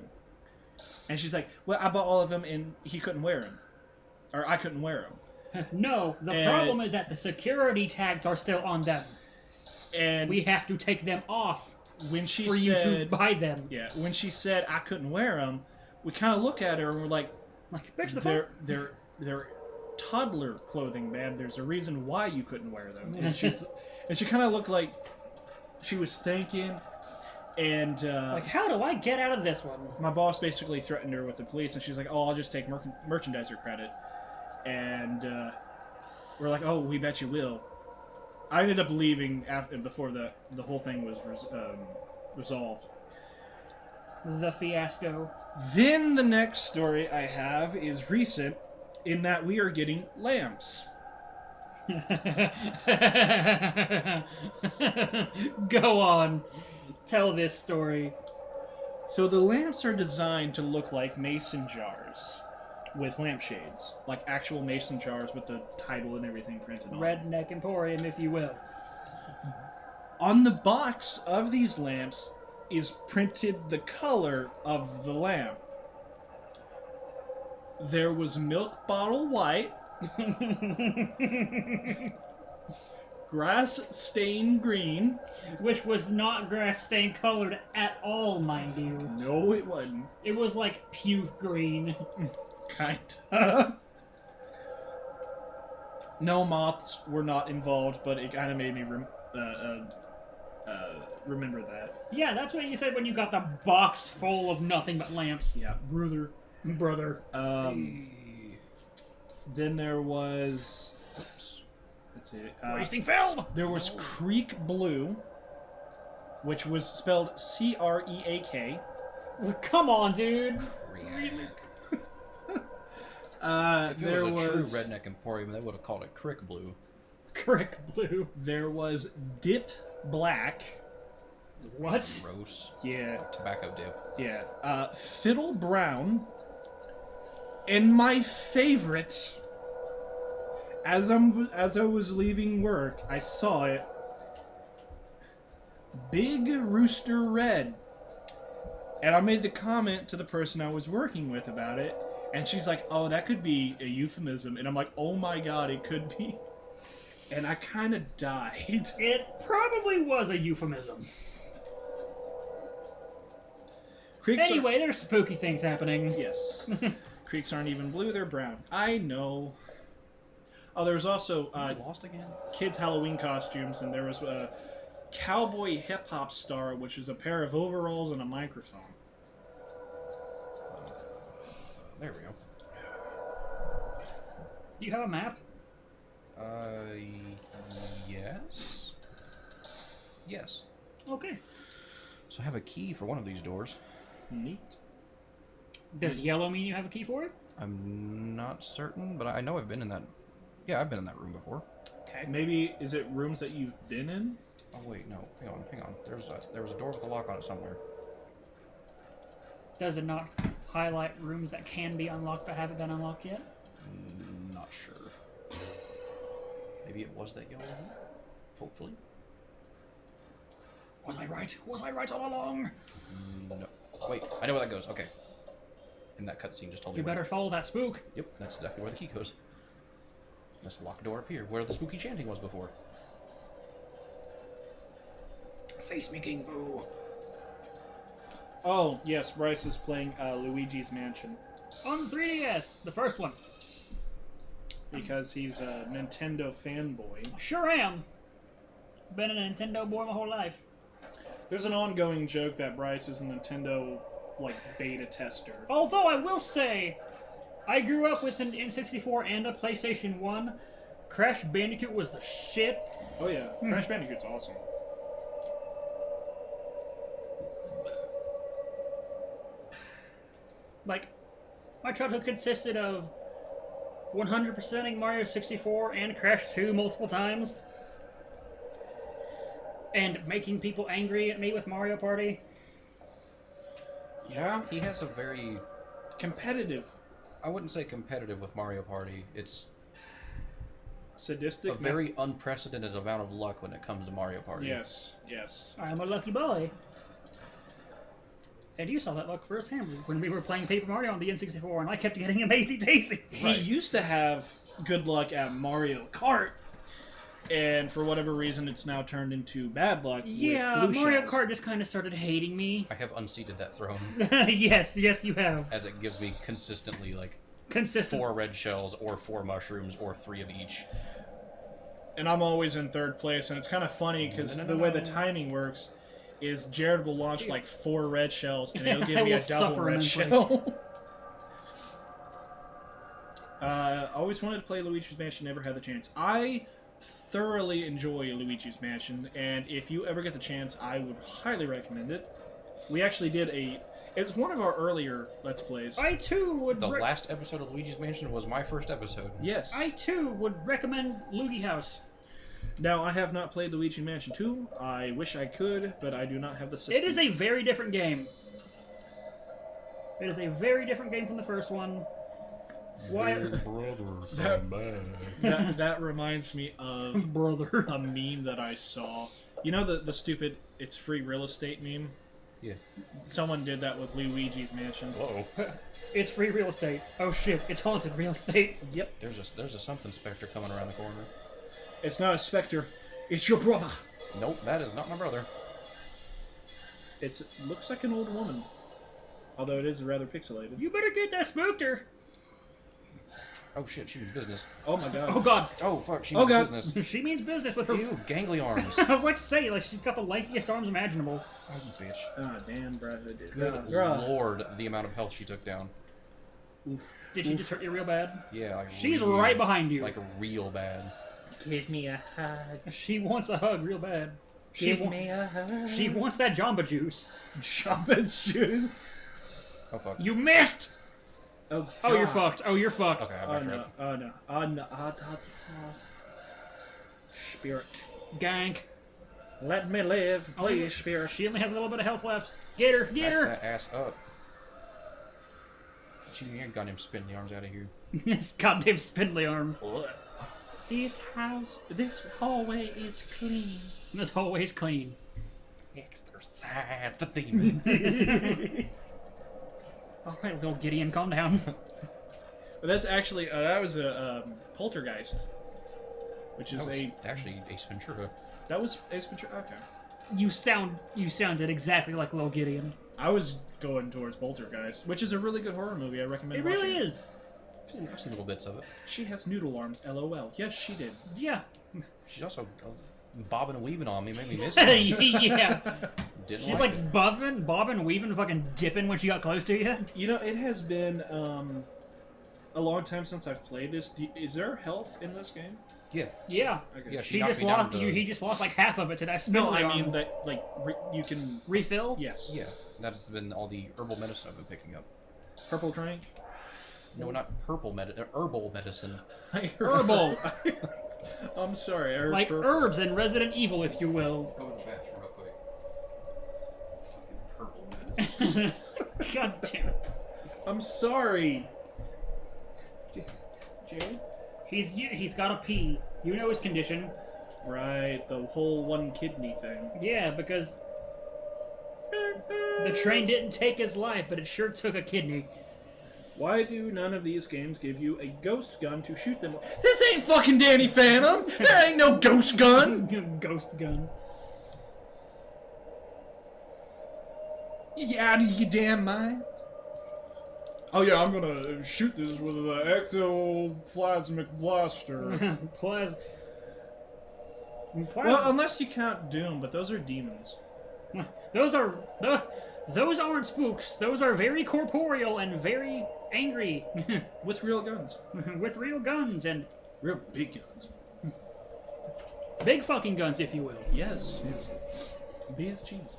And she's like, well, I bought all of them and he couldn't wear them. Or I couldn't wear them. No, the problem is that the security tags are still on them. And We have to take them off when she for you to said, buy them. yeah, when she said I couldn't wear them, we kind of look at her and we're like, Like, bitch, the fuck? they're toddler clothing, man. There's a reason why you couldn't wear them. And she kind of looked like she was thinking, and Like, how do I get out of this one? my boss basically threatened her with the police, and she's like, "Oh, I'll just take merchandiser credit," and we're like, "Oh, we bet you will." I ended up leaving before the whole thing was resolved. The fiasco. Then the next story I have is recent, in that we are getting lamps. Go on. Tell this story. So the lamps are designed to look like mason jars with lampshades, like actual mason jars with the title and everything printed on. Redneck Emporium, if you will. On the box of these lamps is printed the color of the lamp. There was milk bottle white, grass stained green. Which was not grass stain colored at all, mind you. No, it wasn't. It was like puke green. Kinda. No moths were not involved, but it kind of made me remember that. Yeah, that's what you said when you got the box full of nothing but lamps. Yeah, brother. Brother. Then there was. Oops. That's it. Wasting film! There was Creek Blue, which was spelled Creak. Come on, dude. If it There was a was true redneck emporium, they would have called it Crick Blue. Crick blue. There was Dip Black. What? Gross. Yeah, Tobacco dip. yeah. Fiddle Brown. And my favorite, as I was leaving work, I saw it. Big Rooster Red. And I made the comment to the person I was working with about it, and she's like, "Oh, that could be a euphemism." And I'm like, "Oh my god, it could be." And I kind of died. It probably was a euphemism. Creeks are- Anyway, there's spooky things happening. yes. Creeks aren't even blue, they're brown. I know. Oh, there was also Lost again? kids' Halloween costumes, and there was a cowboy hip-hop star, which is a pair of overalls and a microphone. There we go. Do you have a map? Yes? Yes. Okay. So I have a key for one of these doors. Neat. Does yellow mean you have a key for it? I'm not certain, but I know I've been in that... Yeah, I've been in that room before. Okay. Maybe, is it rooms that you've been in? Oh, wait, no. Hang on. There was a door with a lock on it somewhere. Does it not highlight rooms that can be unlocked but haven't been unlocked yet? Not sure. Maybe it was that yellow one? Hopefully. Was I right? Was I right all along? No. Wait, I know where that goes. Okay. And that cutscene just told me You where. better follow that spook. Yep, that's exactly where the key goes. Let's lock the door up here, where the spooky chanting was before. Face me, King Boo. Oh, yes, Bryce is playing Luigi's Mansion On 3DS, the first one. because he's a Nintendo fanboy. Sure am. Been a Nintendo boy my whole life. There's an ongoing joke that Bryce is a Nintendo, beta tester. Although I will say, I grew up with an N64 and a PlayStation 1. Crash Bandicoot was the shit. Oh yeah, Crash Bandicoot's awesome. My childhood consisted of 100%ing Mario 64 and Crash 2 multiple times. And making people angry at me with Mario Party. Yeah, He has a very... competitive. I wouldn't say competitive with Mario Party. It's Sadistic. a very unprecedented amount of luck when it comes to Mario Party. Yes, yes. I'm a lucky boy. And you saw that luck firsthand when we were playing Paper Mario on the N64, and I kept getting amazing daisies. He used to have good luck at Mario Kart, and for whatever reason, it's now turned into bad luck. Yeah, with blue Mario shells. Kart just kind of started hating me. I have unseated that throne yes, you have. as it gives me consistently like Consistent. 4 red shells or 4 mushrooms or 3 of each. And I'm always in third place, and it's kind of funny because the way the timing works is Jared will launch like 4 red shells, and it'll I give me will a double suffer red immensely. shell. Always wanted to play Luigi's Mansion, never had the chance. I thoroughly enjoy Luigi's Mansion, and if you ever get the chance, I would highly recommend it. We actually did it's one of our earlier Let's Plays. I too would. The last episode of Luigi's Mansion was my first episode. Yes. I too would recommend Loogie House. Now, I have not played Luigi Mansion 2. I wish I could, but I do not have the system. It is a very different game. It is a very different game from the first one. Why, That reminds me of brother? a meme that I saw. You know the stupid "it's free real estate" meme? Yeah. Someone did that with Luigi's Mansion. Whoa. It's free real estate. Oh shit! It's haunted real estate. Yep. There's a something specter coming around the corner. It's not a specter. It's your brother. Nope, that is not my brother. It looks like an old woman. Although it is rather pixelated. You better get that spooked her. Oh shit, she means business. Oh my god. Oh god. Oh fuck, she Oh, means God. business. She means business with her. Ew, gangly arms. I was like to say, like she's got the lankiest arms imaginable. Oh, you bitch. Ah, damn, bruh. Good Bruh. lord, the amount of health she took down. Oof. Did she just hurt you real bad? Yeah, like She's real, right behind you. Like real bad. Give me a hug. She wants a hug real bad. She, a hug. she wants that Jamba Juice. Jamba Juice. Oh fuck. You missed! Oh, Oh, you're God. fucked. Oh, you're fucked. Okay, I Oh no, backtracked. oh no, oh no, Spirit. Gank. Let me live, please, Spirit. She only has a little bit of health left. Get her! Get her! That ass up. She ain't got him spin the arms out of here. Yes, goddamn spindly arms. This hallway is clean. This hallway's clean. Exercise the demon. Alright, little Gideon, calm down. But that's actually that was a Poltergeist, which is That was a actually Ace Ventura. that was Ace Ventura. Okay, You sounded exactly like little Gideon. I was going towards Poltergeist, which is a really good horror movie. I recommend. It really watching is. I've seen little bits of it. She has noodle arms. LOL. Yes, she did. Yeah. She's also bobbing and weaving on me, made me miss it. yeah. Didn't She's like like it. bobbing, weaving, fucking dipping when she got close to you. You know, it has been a long time since I've played this. Is there health in this game? Yeah. Yeah. Okay. Yeah, She knocked just me down lost. to- He just lost like half of it to that No, spindly I mean arm. that like you can. Refill. Yes. Yeah. That's been all the herbal medicine I've been picking up. Purple drink. No, not herbal medicine. Herbal. I'm sorry. I heard Like purple. herbs in Resident Evil, if you will. Go to the bathroom real quick. Fucking herbal medicine. God damn it. I'm sorry. Jared? He's got to pee. You know his condition. Right, the whole one kidney thing. Yeah, because the train didn't take his life, but it sure took a kidney. Why do none of these games give you a ghost gun to shoot them with? This ain't fucking Danny Phantom! There ain't no ghost gun! Ghost gun. You out of your damn mind? Oh yeah, I'm gonna shoot this with an ectoplasmic blaster. Plas. Well, unless you count Doom, but those are demons. Those aren't spooks. Those are very corporeal and very angry, With real guns. with real guns and Real big guns. big fucking guns, if you will. Yes, yes. BFGs.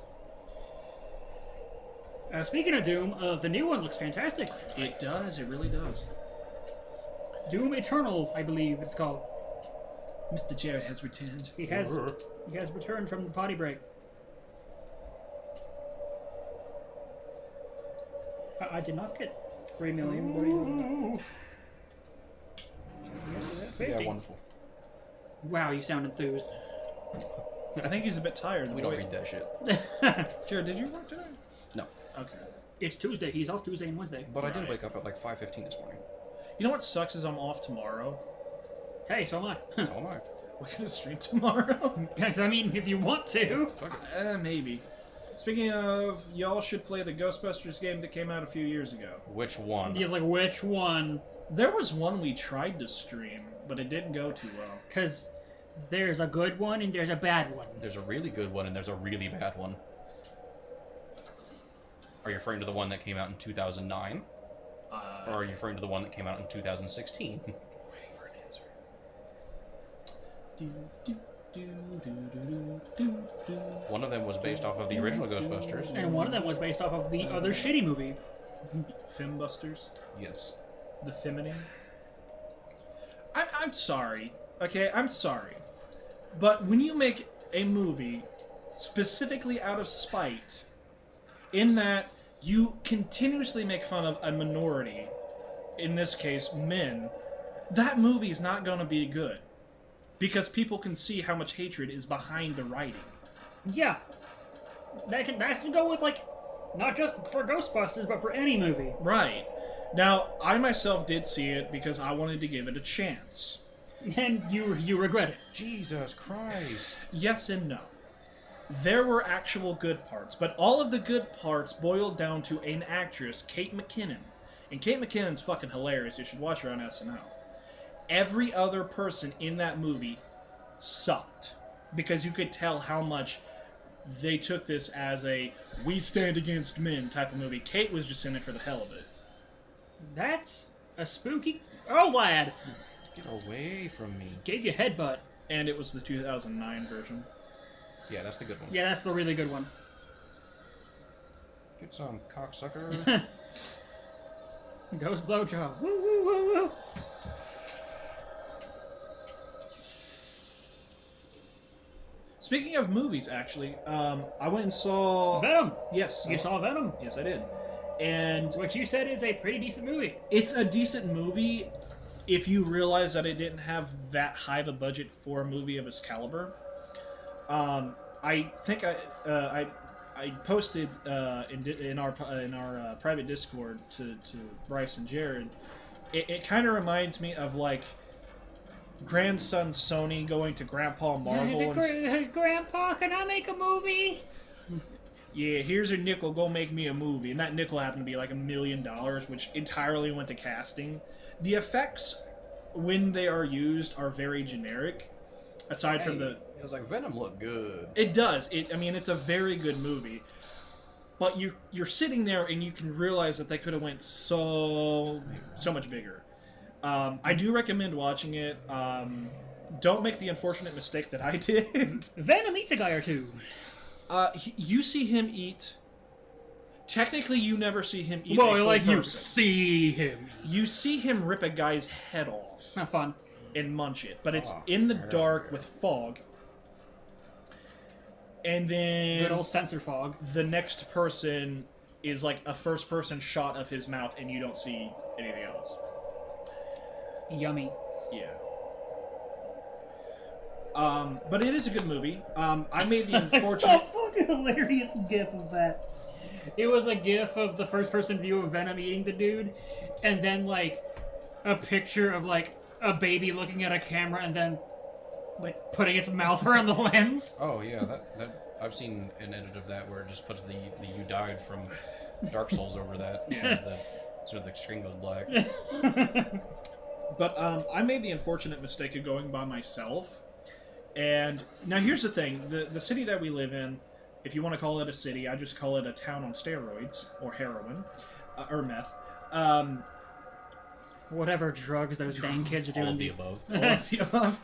Speaking of Doom, the new one looks fantastic. It does, it really does. Doom Eternal, I believe it's called. Mr. Jared has returned. He has returned from the potty break. I did not get 3 million. Yeah, wonderful. Wow, you sound enthused. I think he's a bit tired. We don't read that shit. Jared, did you work today? No. Okay. It's Tuesday. He's off Tuesday and Wednesday. But I did Right. wake up at like 5:15 this morning. You know what sucks is I'm off tomorrow. Hey, so am I. So am I. We're gonna stream tomorrow. Guys, I mean, if you want to. Fuck it. Maybe. Speaking of, y'all should play the Ghostbusters game that came out a few years ago. Which one? He's like, which one? There was one we tried to stream, but it didn't go too well. Because there's a good one and there's a bad one. There's a really good one and there's a really bad one. Are you referring to the one that came out in 2009? Or are you referring to the one that came out in 2016? Waiting for an answer. Do, do, do, do, do, do, do. One of them was based off of the original Ghostbusters. And one of them was based off of the other shitty movie. Fimbusters? Yes. The feminine? I'm sorry. Okay, I'm sorry. But when you make a movie specifically out of spite, in that you continuously make fun of a minority, in this case, men, that movie is not going to be good. Because people can see how much hatred is behind the writing. Yeah. That can go with, like, not just for Ghostbusters, but for any movie. Right. Now, I myself did see it because I wanted to give it a chance. And you regret it. Jesus Christ. Yes and no. There were actual good parts, but all of the good parts boiled down to an actress, Kate McKinnon. And Kate McKinnon's fucking hilarious. You should watch her on SNL. Every other person in that movie sucked. Because you could tell how much they took this as a we stand against men type of movie. Kate was just in it for the hell of it. That's a spooky... Oh, lad! Get away from me. Gave you a headbutt. And it was the 2009 version. Yeah, that's the good one. Yeah, that's the really good one. Get some, cocksucker. Ghost blowjob. Woo, woo, woo, woo. Speaking of movies, actually, I went and saw... Venom. Yes. You saw Venom, Yes, I did. And which you said is a pretty decent movie. it's a decent movie if you realize that it didn't have that high of a budget for a movie of its caliber. I think I posted in our private Discord to Bryce and Jared. It kind of reminds me of like grandson Sony going to Grandpa Marvel and Grandpa, can I make a movie? yeah, here's a nickel, go make me a movie. And that nickel happened to be like $1 million, which entirely went to casting. The effects, when they are used, are very generic. Aside from the... It was like, Venom looked good. It does. I mean, it's a very good movie. But you're sitting there and you can realize that they could have went so much bigger. I do recommend watching it. Don't make the unfortunate mistake that I did. Venom eats a guy or two. You see him eat. Technically, you never see him eat. Well, a full like you person. see him. You see him rip a guy's head off Not fun. and munch it, but it's in the dark with fog. And then Good old sensor fog. the next person is like a first-person shot of his mouth, and you don't see anything else. Yummy. Yeah. But it is a good movie. I made the I saw a unfortunate. fucking hilarious gif of that. It was a gif of the first-person view of Venom eating the dude, and then like a picture of like a baby looking at a camera, and then like putting its mouth around the lens. Oh yeah, that I've seen an edit of that where it just puts the you died from Dark Souls over that, so the screen goes black. But I made the unfortunate mistake of going by myself. And now here's the thing: the city that we live in, if you want to call it a city, I just call it a town on steroids or heroin or meth. Whatever drugs those dang kids are doing All of the these. above. All of the above.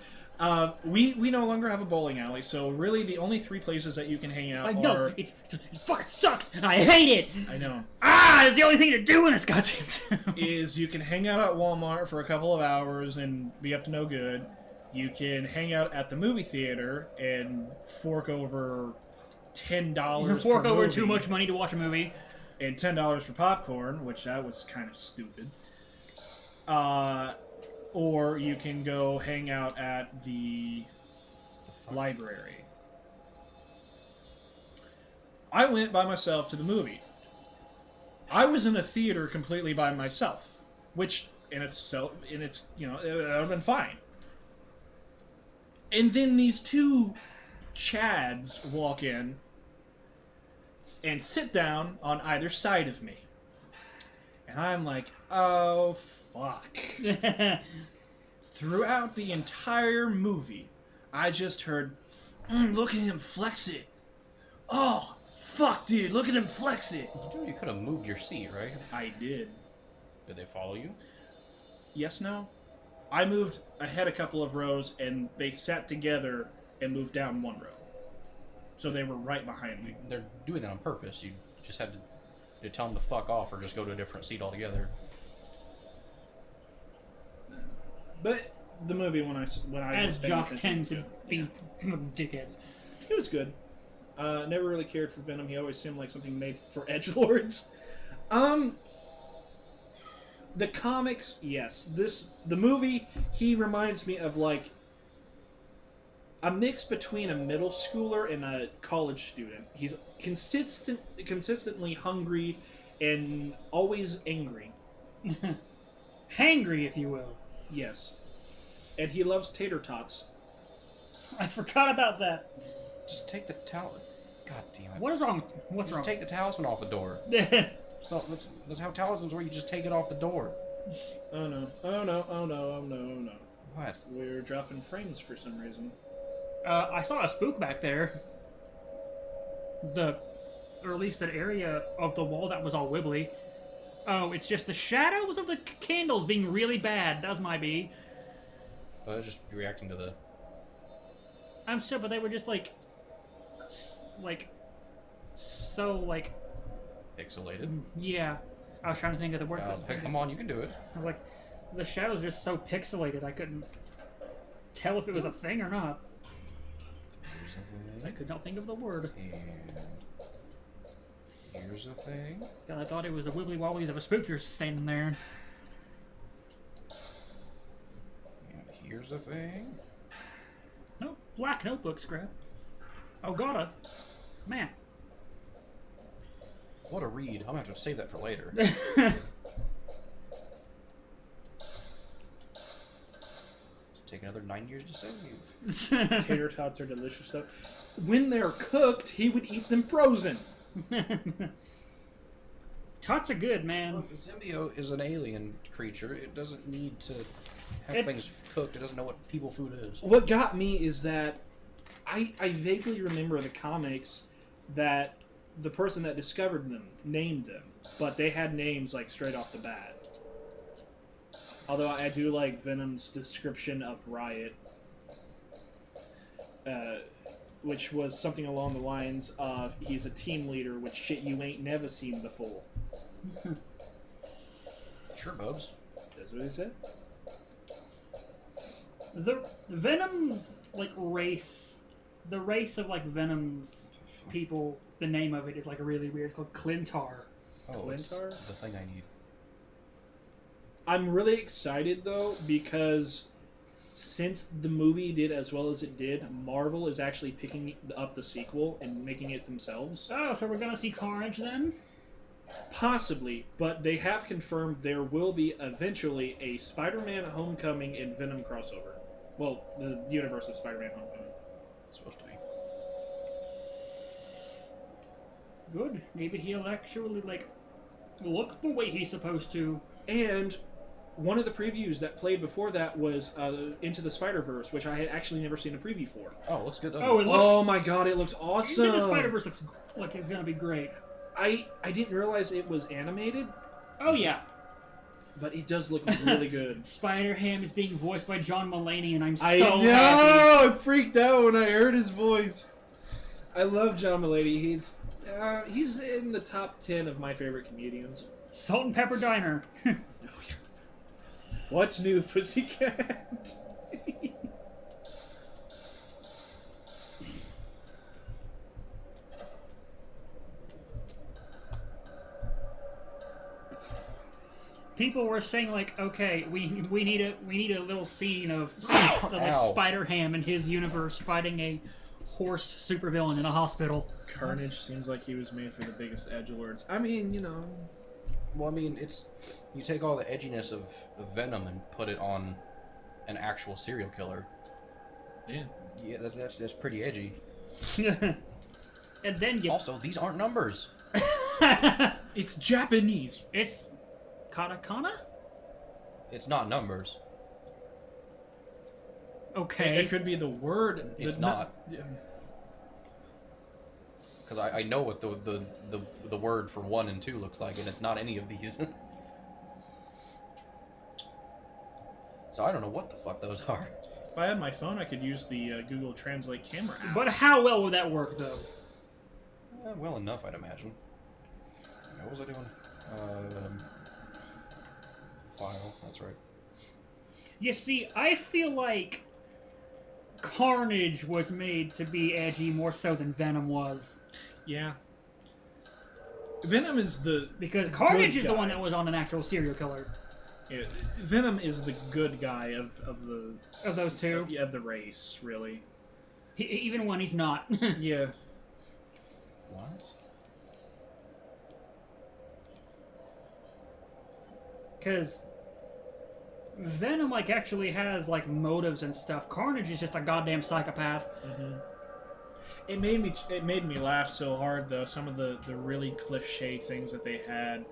We no longer have a bowling alley, so really the only three places that you can hang out I know are. it fucking sucks. And I hate it. I know. It's the only thing to do in this goddamn town. Is you can hang out at Walmart for a couple of hours and be up to no good. You can hang out at the movie theater and fork over $10. Fork per over movie. too much money to watch a movie. and $10 for popcorn, which that was kind of stupid. Or you can go hang out at the library. I went by myself to the movie. I was in a theater completely by myself, which it would have been fine. And then these two Chads walk in and sit down on either side of me. And I'm like, oh, fuck. Throughout the entire movie, I just heard, look at him flex it. Oh, fuck, dude, look at him flex it. You could have moved your seat, right? I did. Did they follow you? Yes, no? I moved ahead a couple of rows, and they sat together and moved down one row. So they were right behind me. They're doing that on purpose. You just had to tell them to fuck off or just go to a different seat altogether. But the movie, when I As was paying Jock attention tends to yeah. be dickheads. It was good. Never really cared for Venom. He always seemed like something made for edgelords. The comics, yes. The movie, he reminds me of like a mix between a middle schooler and a college student. He's consistently hungry and always angry. Hangry, if you will. Yes. And he loves tater tots. I forgot about that. Just take the towel. God damn it. What is wrong? What's Just wrong? take the talisman off the door. That's how talismans work. You just take it off the door. Oh no. Oh no. Oh no. Oh no. Oh no. What? We're dropping frames for some reason. I saw a spook back there. Or at least an area of the wall that was all wibbly. Oh, it's just the shadows of the candles being really bad. That might be. I was just reacting to the... I'm sure, but they were just Pixelated. yeah. I was trying to think of the word. Hey, come on, you can do it. I was like, the shadows are just so pixelated. I couldn't tell if it was a thing or not. Here's the I thing. could not think of the word. And here's the thing. God, I thought it was the wibbly wobblies of a spook just standing there. And here's the thing. No, black notebook scrap. Oh, gotta. Man. What a read. I'm gonna have to save that for later. Take another 9 years to save. Tater tots are delicious though. When they're cooked, he would eat them frozen. Tots are good, man. Look, the symbiote is an alien creature. It doesn't need to have things cooked. It doesn't know what people food is. What got me is that I vaguely remember the comics that the person that discovered them named them, but they had names like straight off the bat. Although I do like Venom's description of Riot, which was something along the lines of he's a team leader with shit you ain't never seen before. Sure, Bubs. That's what he said. The Venom's race, the race of Venom's people. The name of it is really weird. It's called Clintar. Oh, it's Clintar? the thing I need. I'm really excited though because since the movie did as well as it did, Marvel is actually picking up the sequel and making it themselves. Oh, so we're gonna see Carnage then? Possibly, but they have confirmed there will be eventually a Spider-Man Homecoming and Venom crossover. Well, the universe of Spider-Man Homecoming. It's supposed to be. Good. Maybe he'll actually look the way he's supposed to. And one of the previews that played before that was Into the Spider-Verse, which I had actually never seen a preview for. Oh, it looks good. Oh, it looks. Oh my god, it looks awesome! Into the Spider-Verse looks like it's gonna be great. I didn't realize it was animated, Oh yeah. but it does look really good. Spider-Ham is being voiced by John Mulaney, and I'm so I know! happy. I freaked out when I heard his voice. I love John Mulaney. He's in the top 10 of my favorite comedians. Salt and Pepper Diner. What's new, Pussycat? people were saying like, okay, we need a little scene of like Ow. Spider-Ham and his universe fighting a horse supervillain in a hospital. Carnage seems like he was made for the biggest edgelords. I mean, you know, Well, I mean, it's you take all the edginess of Venom and put it on an actual serial killer. yeah. Yeah, that's pretty edgy. And then you Also, these aren't numbers. It's Japanese. it's katakana? It's not numbers. Okay. It could be the word. It's the, not. Yeah. Because I know what the word for 1 and 2 looks like, and it's not any of these. So I don't know what the fuck those are. If I had my phone, I could use the Google Translate camera app. But how well would that work though? Well enough, I'd imagine. What was I doing? File. That's right. You see, I feel like Carnage was made to be edgy more so than Venom was. Yeah. Venom is the Because Carnage good is the one guy. that was on an actual serial killer. Yeah, Venom is the good guy of the Of those two. of the race, really. Even when he's not. Yeah. What? Because Venom, like, actually has, like, motives and stuff. Carnage is just a goddamn psychopath. It made me laugh so hard though. Some of the really cliche things that they had,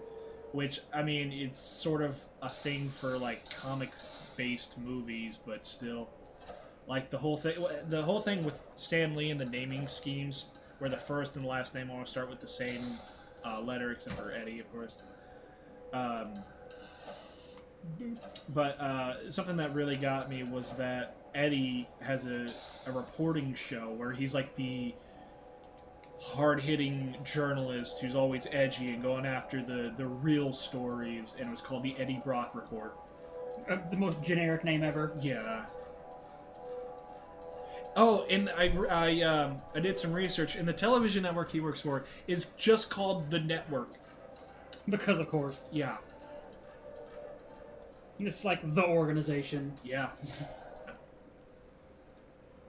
which I mean, it's sort of a thing for like comic based movies, but still, like the whole thing with Stan Lee and the naming schemes, where the first and last name all start with the same letter, except for Eddie, of course. But something that really got me was that Eddie has a reporting show where he's like the hard-hitting journalist who's always edgy and going after the real stories, and it was called the Eddie Brock Report. The most generic name ever. Yeah. Oh, and I did some research, and the television network he works for is just called The Network. Because, of course, Yeah. it's like the organization. Yeah.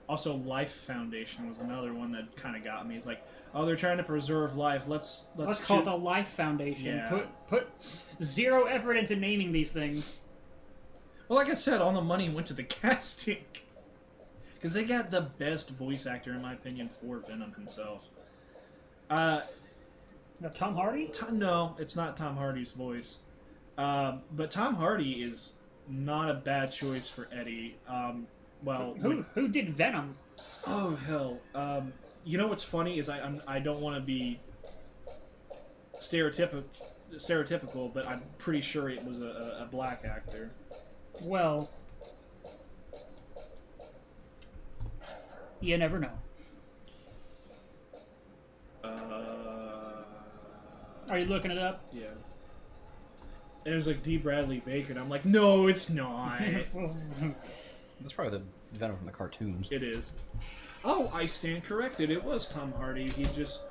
Also, Life Foundation was another one that kind of got me. It's like, oh, they're trying to preserve life. Let's Call it the Life Foundation. Yeah. Put zero effort into naming these things. Well, like I said, all the money went to the casting. Because they got the best voice actor, in my opinion, for Venom himself. Now, Tom Hardy? No, it's not Tom Hardy's voice. But Tom Hardy is not a bad choice for Eddie. Well, Who did Venom? oh hell. You know what's funny is I don't want to be stereotypical, but I'm pretty sure it was a black actor. Well, you never know. Are you looking it up? Yeah. And it was like D. Bradley Baker, and I'm like, no, it's not. That's probably the Venom from the cartoons. It is. Oh, I stand corrected. It was Tom Hardy.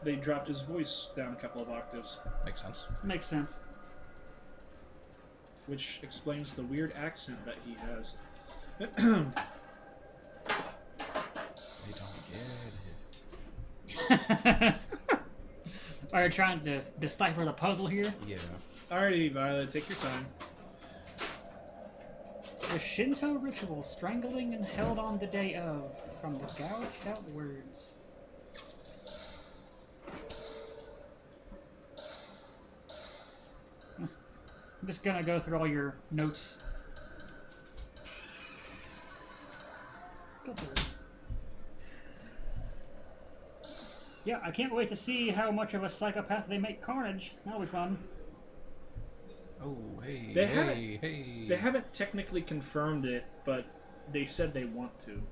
They dropped his voice down a couple of octaves, Makes sense. Makes sense. which explains the weird accent that he has. They don't get it. Are you trying to decipher the puzzle here? Yeah. Alrighty, Violet, take your time. The Shinto ritual, strangling and held on the day of, from the gouged out words. I'm just gonna go through all your notes. Go through it. Yeah, I can't wait to see how much of a psychopath they make Carnage. That'll be fun. Oh, hey, They hey. They haven't technically confirmed it, but they said they want to.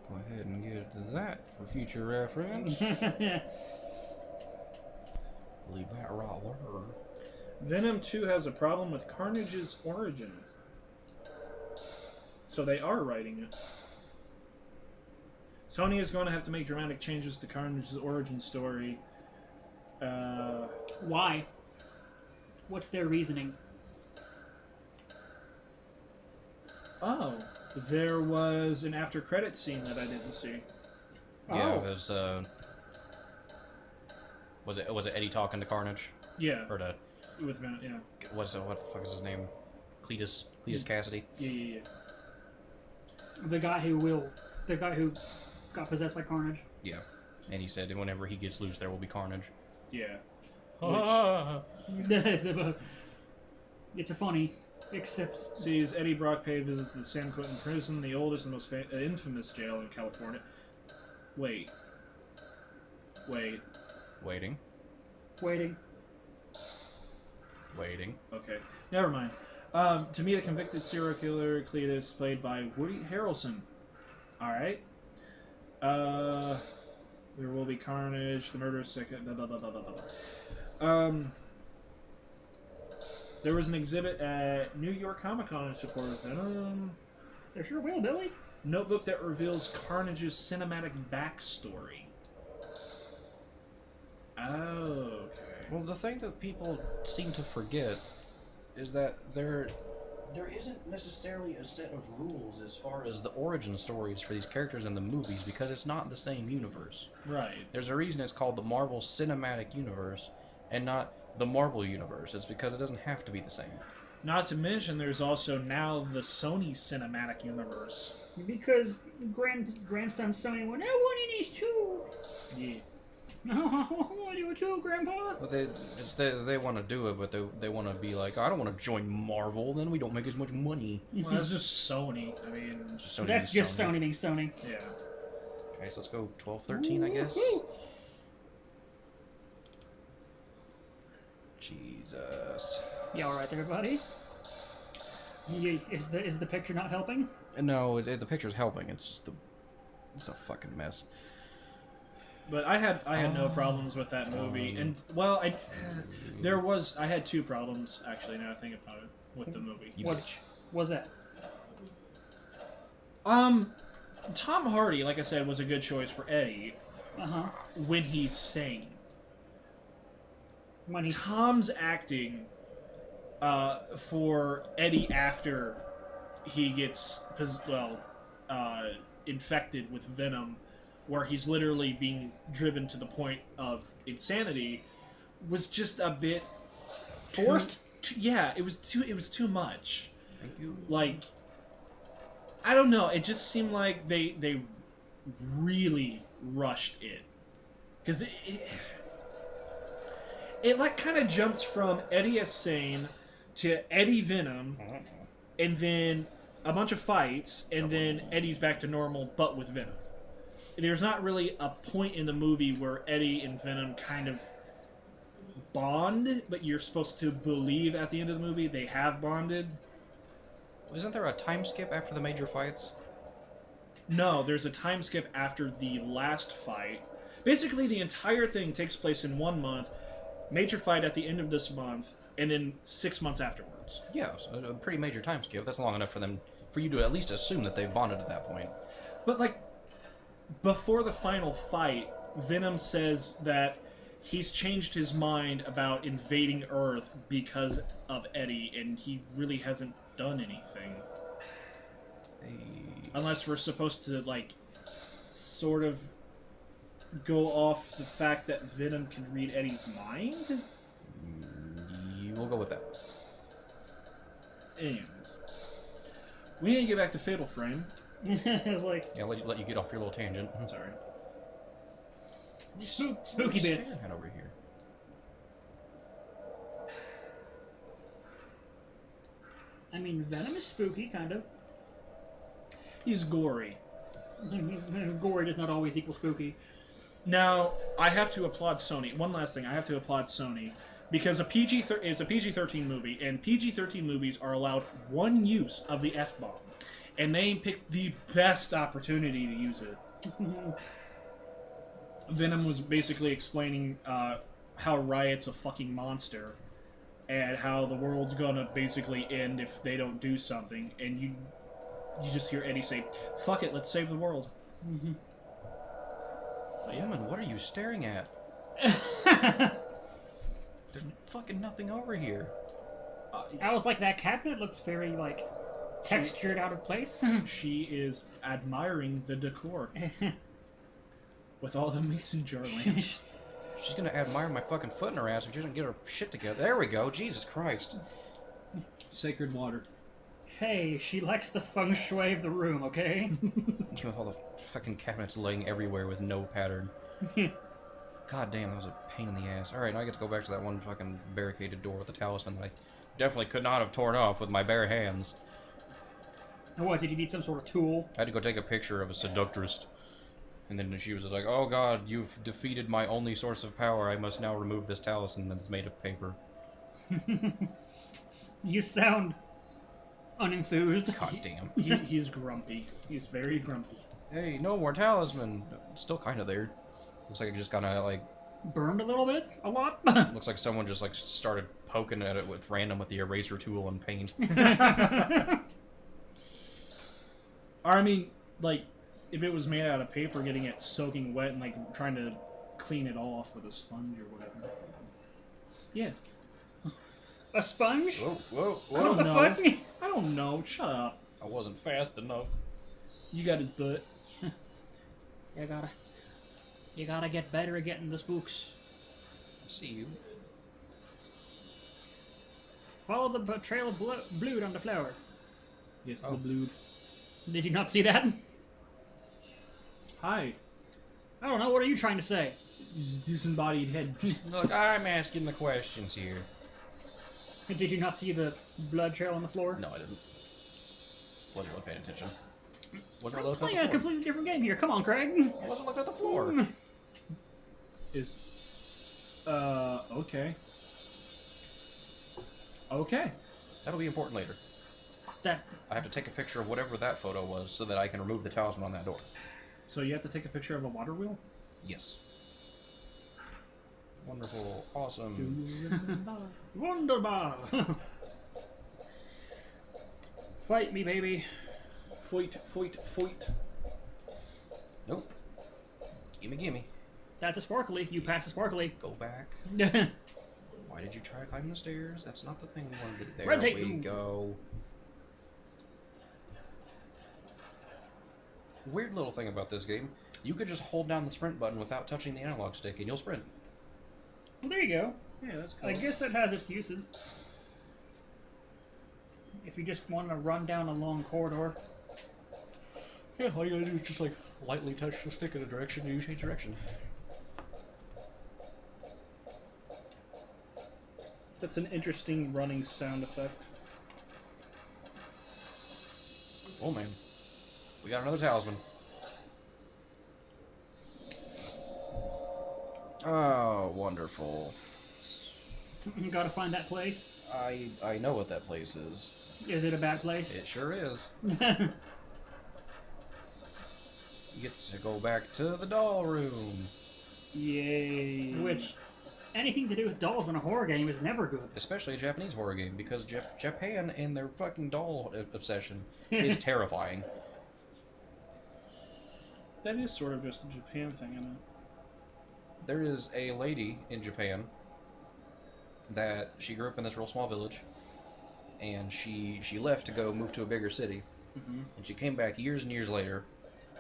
Go ahead and get that for future reference. Leave that right there. Venom 2 has a problem with Carnage's origins. So they are writing it. Sony is going to have to make dramatic changes to Carnage's origin story Why? What's their reasoning? Oh, there was an after credit scene that I didn't see. Yeah, Oh. it was it Eddie talking to Carnage? Yeah, Or to with Venom. Yeah, what the fuck is his name? Cletus Cassidy. yeah. The guy who got possessed by Carnage. Yeah, and he said whenever he gets loose, there will be carnage. Yeah. It's a funny, except Sees Eddie Brock Pay visits the San Quentin prison, the oldest and most infamous jail in California. Wait. Waiting. waiting. Okay. Never mind. To meet a convicted serial killer, Cletus, played by Woody Harrelson. Alright. There will be carnage, the murder second, blah, blah, blah, blah, blah, blah. There was an exhibit at New York Comic Con in support of Venom. There sure will, Billy. Notebook that reveals Carnage's cinematic backstory. Oh, okay. Well, the thing that people seem to forget is that there isn't necessarily a set of rules as far as the origin stories for these characters in the movies because it's not the same universe. Right. There's a reason it's called the Marvel Cinematic Universe and not the Marvel Universe. It's because it doesn't have to be the same. Not to mention, there's also now the Sony Cinematic Universe. Because grandson Sony went, I want these too. Yeah. No, I want you too, Grandpa. But they want to do it, but they want to be like, I don't want to join Marvel. Then we don't make as much money. Well, that's just Sony. I mean, Just Sony That's being just Sony being Sony. yeah. Okay, so let's go 12, 13, I guess. Woo-hoo. Jesus. You all right there, buddy? Is the picture not helping? No, the picture's helping. It's just it's a fucking mess. But I had no problems with that movie, and well, I had two problems actually. Now I think about it with the movie. You What bitch. was that? Tom Hardy, like I said, was a good choice for Eddie Uh-huh. when he's sane. When he Tom's acting for Eddie after he gets infected with Venom, where he's literally being driven to the point of insanity, was just a bit forced. Yeah, it was too much. Thank you. Like, I don't know. It just seemed like they really rushed it, because it like kind of jumps from Eddie as sane to Eddie Venom, and then a bunch of fights, and then Eddie's back to normal, but with Venom. There's not really a point in the movie where Eddie and Venom kind of bond, but you're supposed to believe at the end of the movie they have bonded. Isn't there a time skip after the major fights? No, there's a time skip after the last fight. Basically, the entire thing takes place in 1 month, major fight at the end of this month, and then 6 months afterwards. Yeah, a pretty major time skip. That's long enough for you to at least assume that they've bonded at that point. But, like, before the final fight, Venom says that he's changed his mind about invading Earth because of Eddie, and he really hasn't done anything. Unless we're supposed to, like, sort of go off the fact that Venom can read Eddie's mind? You will go with that. Anyways. We need to get back to Fatal Frame. It was like Yeah, let you get off your little tangent. Sorry. spooky bits. Head over here. I mean, Venom is spooky, kind of. He's gory. Gory does not always equal spooky. Now, I have to applaud Sony. One last thing, I have to applaud Sony. Because it's a PG-13 movie, and PG-13 movies are allowed one use of the F-bomb. And they picked the best opportunity to use it. Venom was basically explaining how Riot's a fucking monster, and how the world's gonna basically end if they don't do something, and you just hear Eddie say, "Fuck it, let's save the world." Woman, what are you staring at? There's fucking nothing over here. I was like, that cabinet looks very, like, textured out of place. She is admiring the decor with all the mason jar lamps. She's gonna admire my fucking foot in her ass if she doesn't get her shit together. There we go. Jesus Christ. Sacred water. Hey, she likes the feng shui of the room, okay? With all the fucking cabinets laying everywhere with no pattern. God damn, that was a pain in the ass. Alright, now I get to go back to that one fucking barricaded door with the talisman that I definitely could not have torn off with my bare hands. What, did you need some sort of tool? I had to go take a picture of a seductress. And then she was like, oh god, you've defeated my only source of power. I must now remove this talisman that's made of paper. You sound unenthused. God damn. He's grumpy. He's very grumpy. Hey, no more talisman. It's still kind of there. Looks like it just kind of like Burned a little bit? A lot? looks like someone just like started poking at it with the eraser tool and paint. Or I mean, like, if it was made out of paper, getting it soaking wet and like trying to clean it off with a sponge or whatever. Yeah. A sponge? Whoa, whoa, I whoa! don't the know. fuck? I don't know. Shut up. I wasn't fast enough. You got his butt. You gotta get better at getting the spooks. I see you. Follow the trail of blood on the flower. Yes, Oh. the blood. Did you not see that? Hi. I don't know, what are you trying to say? Disembodied head. Look, I'm asking the questions here. Did you not see the blood trail on the floor? No, I didn't. Wasn't really paying attention. Wasn't I'm really looking playing at a the floor. completely different game here. Come on, Craig. I wasn't looking at the floor. Okay. Okay. That'll be important later. That I have to take a picture of whatever that photo was so that I can remove the talisman on that door. So you have to take a picture of a water wheel? Yes. Wonderful. Awesome. Wunderbar. Fight me, baby. Foit, foit, foit. Nope. Gimme, gimme. That's a sparkly. You passed a sparkly. Go back. Why did you try to climb the stairs? That's not the thing we wanted to do. There Red tape. we go. Weird little thing about this game. You could just hold down the sprint button without touching the analog stick and you'll sprint. Well, there you go. Yeah, that's cool. I guess it has its uses. If you just want to run down a long corridor. Yeah, all you gotta do is just like lightly touch the stick in a direction and you change direction. That's an interesting running sound effect. Oh man. We got another talisman. Oh, wonderful. You gotta find that place. I know what that place is. Is it a bad place? It sure is. You get to go back to the doll room. Yay. Which, anything to do with dolls in a horror game is never good. Especially a Japanese horror game, because Japan and their fucking doll obsession is terrifying. That is sort of just a Japan thing, isn't it? There is a lady in Japan that she grew up in this real small village, and she left to go move to a bigger city, and she came back years and years later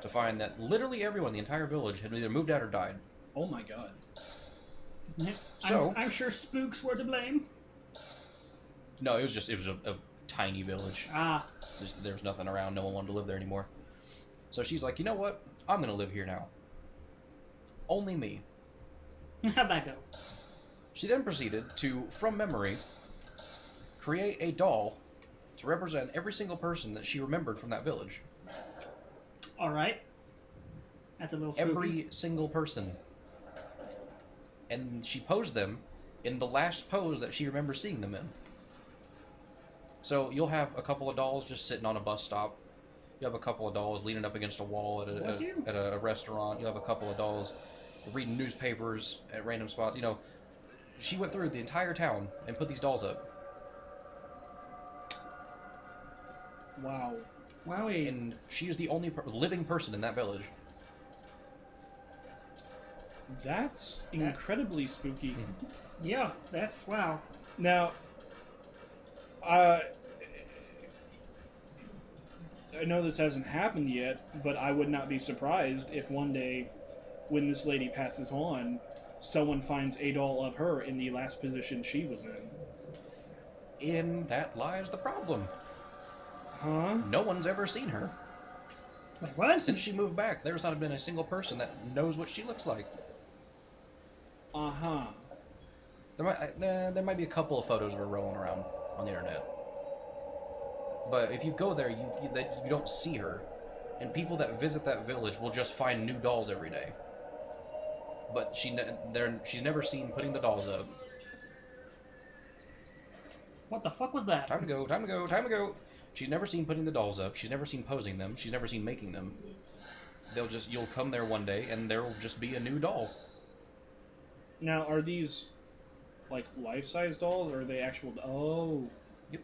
to find that literally everyone in the entire village had either moved out or died. Oh my god. So- I'm sure spooks were to blame. No, it was a tiny village. Ah, There was nothing around. No one wanted to live there anymore. So she's like, you know what? I'm gonna live here now. Only me. how'd that go? She then proceeded to, from memory, create a doll to represent every single person that she remembered from that village. Alright. That's a little spooky. Every single person. And she posed them in the last pose that she remembers seeing them in. So you'll have a couple of dolls just sitting on a bus stop. You have a couple of dolls leaning up against a wall Bless you. at a restaurant. You have a couple of dolls reading newspapers at random spots. You know, she went through the entire town and put these dolls up. Wow. Wowie. And she is the only living person in that village. That's incredibly spooky. Yeah, that's wow. Now, I know this hasn't happened yet, but I would not be surprised if one day, when this lady passes on, someone finds a doll of her in the last position she was in. In that lies the problem. Huh? No one's ever seen her. Like what? Since she moved back, there's not been a single person that knows what she looks like. Uh-huh. There might be a couple of photos of her rolling around on the internet. But if you go there, you don't see her. And people that visit that village will just find new dolls every day. But she's never seen putting the dolls up. What the fuck was that? Time to go, time to go, time to go. She's never seen putting the dolls up. She's never seen posing them. She's never seen making them. You'll come there one day and there'll just be a new doll. Now, are these, like, life-size dolls, or are they actual... Oh.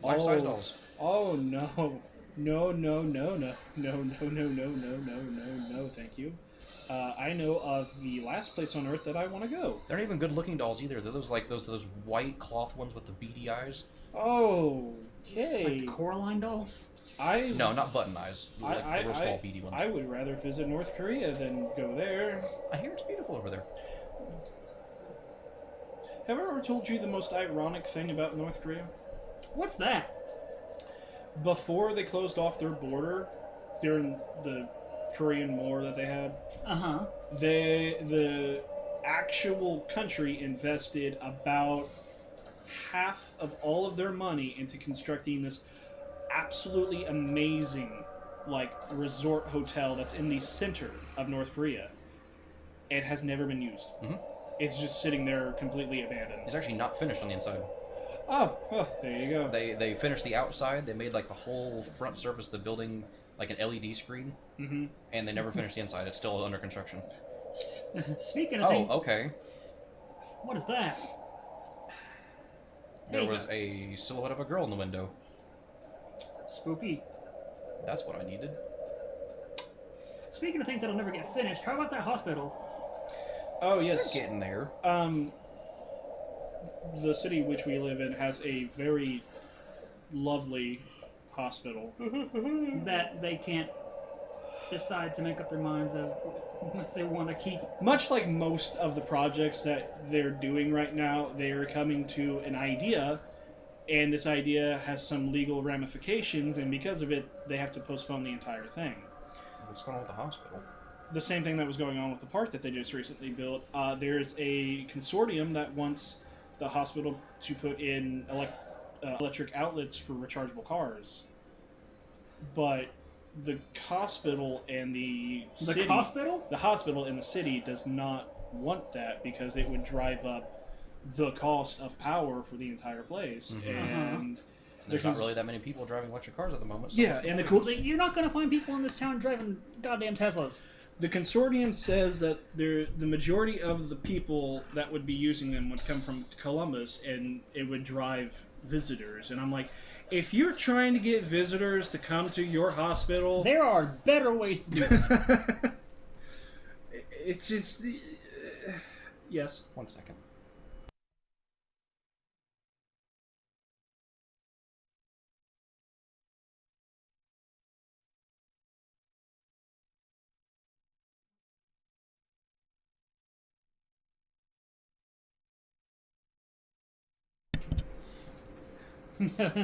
Life-size dolls. Oh, no. No, no, no, no. No, no, no, no, no, no, no, no, thank you. I know of the last place on Earth that I want to go. They're not even good-looking dolls either. They're those white cloth ones with the beady eyes. Okay. Like the Coraline dolls? No, not button eyes. Like the real small beady ones. I would rather visit North Korea than go there. I hear it's beautiful over there. Have I ever told you the most ironic thing about North Korea? What's that? Before they closed off their border during the Korean War that they had, Uh-huh. the actual country invested about half of all of their money into constructing this absolutely amazing, like, resort hotel that's in the center of North Korea. It has never been used. Mm-hmm. It's just sitting there completely abandoned. It's actually not finished on the inside. Oh, there you go. They finished the outside. They made like the whole front surface of the building like an LED screen, and they never finished the inside. It's still under construction. Speaking of Oh, things, okay. what is that? There Hey. was a silhouette of a girl in the window. Spooky. That's what I needed. Speaking of things that'll never get finished, how about that hospital? Oh, yes. They're getting there. The city which we live in has a very lovely hospital. That they can't decide to make up their minds of what they want to keep. Much like most of the projects that they're doing right now, they are coming to an idea, and this idea has some legal ramifications, and because of it, they have to postpone the entire thing. What's going on with the hospital? The same thing that was going on with the park that they just recently built. There's a consortium that wants the hospital to put in electric outlets for rechargeable cars. But the hospital and the city... The hospital? The hospital in the city does not want that because it would drive up the cost of power for the entire place. And There's not really that many people driving electric cars at the moment. So yeah, what's the and the point? cool... You're not going to find people in this town driving goddamn Teslas. The consortium says that the majority of the people that would be using them would come from Columbus, and it would drive visitors. And I'm like, if you're trying to get visitors to come to your hospital, There are better ways to do it. it's just yes. 1 second.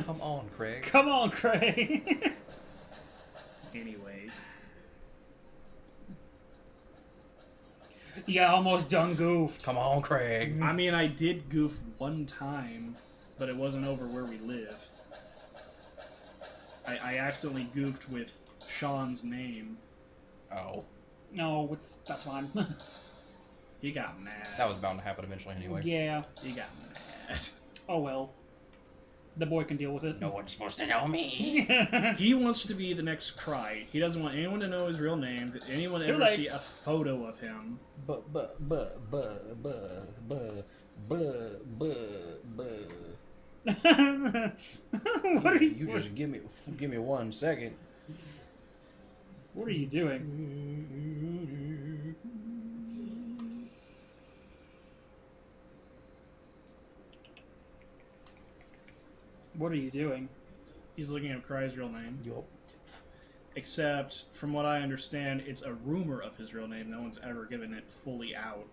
Come on, Craig. Come on, Craig. Anyways, You almost done goofed. Come on, Craig. I mean, I did goof one time, but it wasn't over where we live. I accidentally goofed with Sean's name. Oh, No, that's fine. He got mad. that was bound to happen eventually anyway. Yeah. He got mad. Oh well. The boy can deal with it. No one's supposed to know me. He wants to be the next Cry. He doesn't want anyone to know his real name. That anyone Too ever late. see a photo of him. What What are you? You just give me 1 second. What are you doing? What are you doing? He's looking up Cry's real name. Yup. Except, from what I understand, it's a rumor of his real name. No one's ever given it fully out.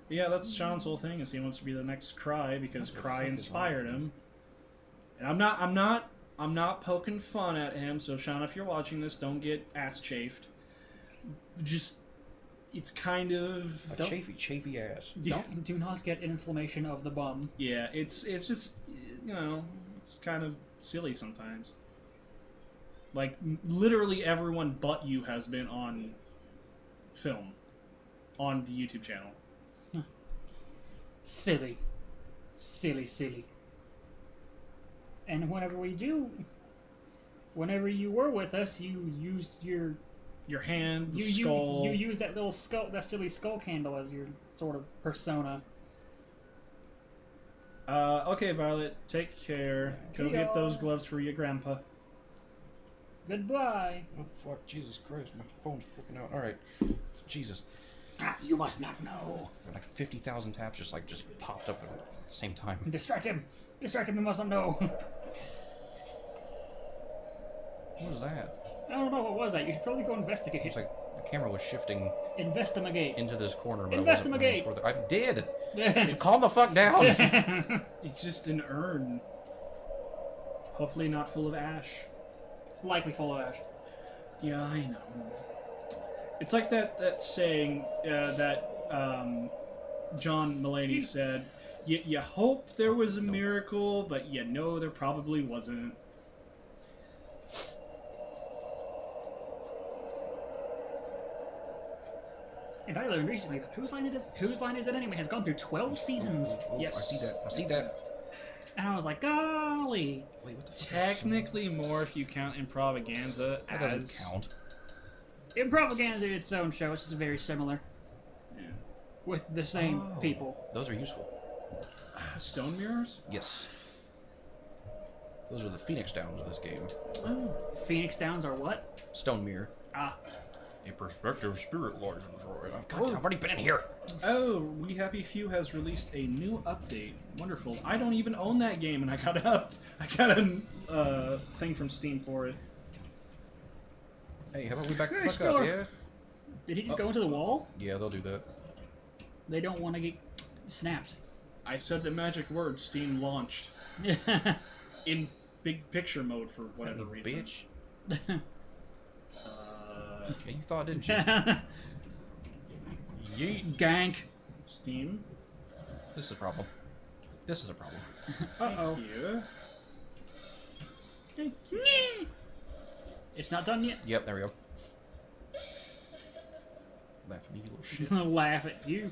But yeah, that's Sean's whole thing. Is he wants to be the next Cry because What the Cry fuck is inspired wrong with him. And I'm not poking fun at him. So Sean, if you're watching this, don't get ass chafed. Just, it's kind of A chafy ass. Do not get inflammation of the bum. Yeah, it's just, you know, it's kind of silly sometimes. Like, literally everyone but you has been on film on the YouTube channel. Silly. Silly. And whenever you were with us, you used your Your hand, the you skull. you used that little skull, that silly skull candle as your sort of persona. Okay, Violet, take care. Go See get y'all. those gloves for your grandpa. Goodbye. Oh fuck, Jesus Christ, my phone's flipping out. Alright. Jesus. You must not know. Like 50,000 taps just popped up at the same time. Distract him. Distract him. He must not know. What was that? I don't know what was that. You should probably go investigate. It's like the camera was shifting Investigate. into this corner. But Investigate. I did! Yes. Calm the fuck down! It's just an urn. Hopefully not full of ash. Likely full of ash. Yeah, I know. It's like that saying that John Mulaney said, you hope there was a miracle, but you know there probably wasn't. And I learned recently that Whose Line Is It Anyway has gone through 12 seasons. Oh, Yes. I see that. And I was like, golly. Wait, what the fuck? Technically more if you count Improvaganza That as... doesn't count. Improvaganza is its own show. It's just very similar. Yeah. With the same Oh. people. Those are useful. Stone mirrors? Yes. Those are the Phoenix Downs of this game. Oh. Phoenix Downs are what? Stone Mirror. Ah. A perspective spirit lies in the void. God, I've already been in here. Oh, We Happy Few has released a new update. Wonderful. I don't even own that game, and I got a thing from Steam for it. Hey, how about we back the Hey, fuck Score. up, yeah? Did he just go into the wall? Yeah, they'll do that. They don't want to get snapped. I said the magic word. Steam launched in big picture mode for whatever reason. Bitch. Yeah, you thought, didn't you? Yeet. Gank. Steam. This is a problem. This is a problem. Uh-oh. Thank you. It's not done yet. Yep, there we go. Laugh at me, you little shit. Laugh at you.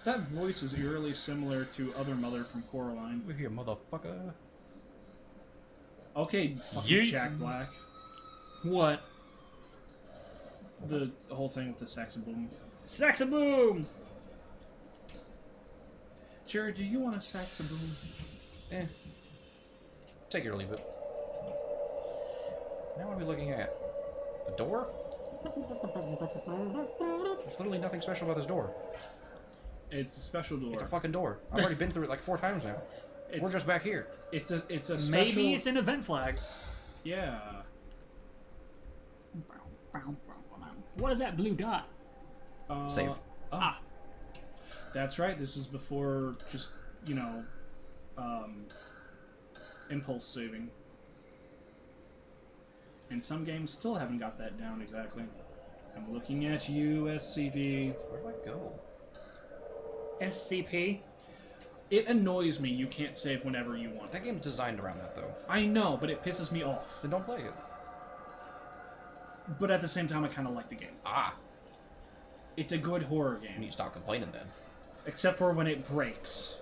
That voice is eerily similar to other mother from Coraline. We're here, motherfucker. Okay, fucking Yeet. Jack Black. What? The whole thing with the saxoboom. Saxaboom! Jared, do you want a saxoboom? Eh. Take it or leave it. Now what are we looking at? A door? There's literally nothing special about this door. It's a special door. It's a fucking door. I've already been through it like 4 times now. We're just back here. It's a special. Maybe it's an event flag. Yeah. What is that blue dot? Save. Ah. That's right. This is before just, you know, impulse saving. And some games still haven't got that down exactly. I'm looking at you, SCP. Where do I go? SCP? It annoys me you can't save whenever you want. That game's designed around that, though. I know, but it pisses me off. Then don't play it. But at the same time, I kind of like the game. Ah. It's a good horror You game. need to stop complaining then. Except for when it breaks.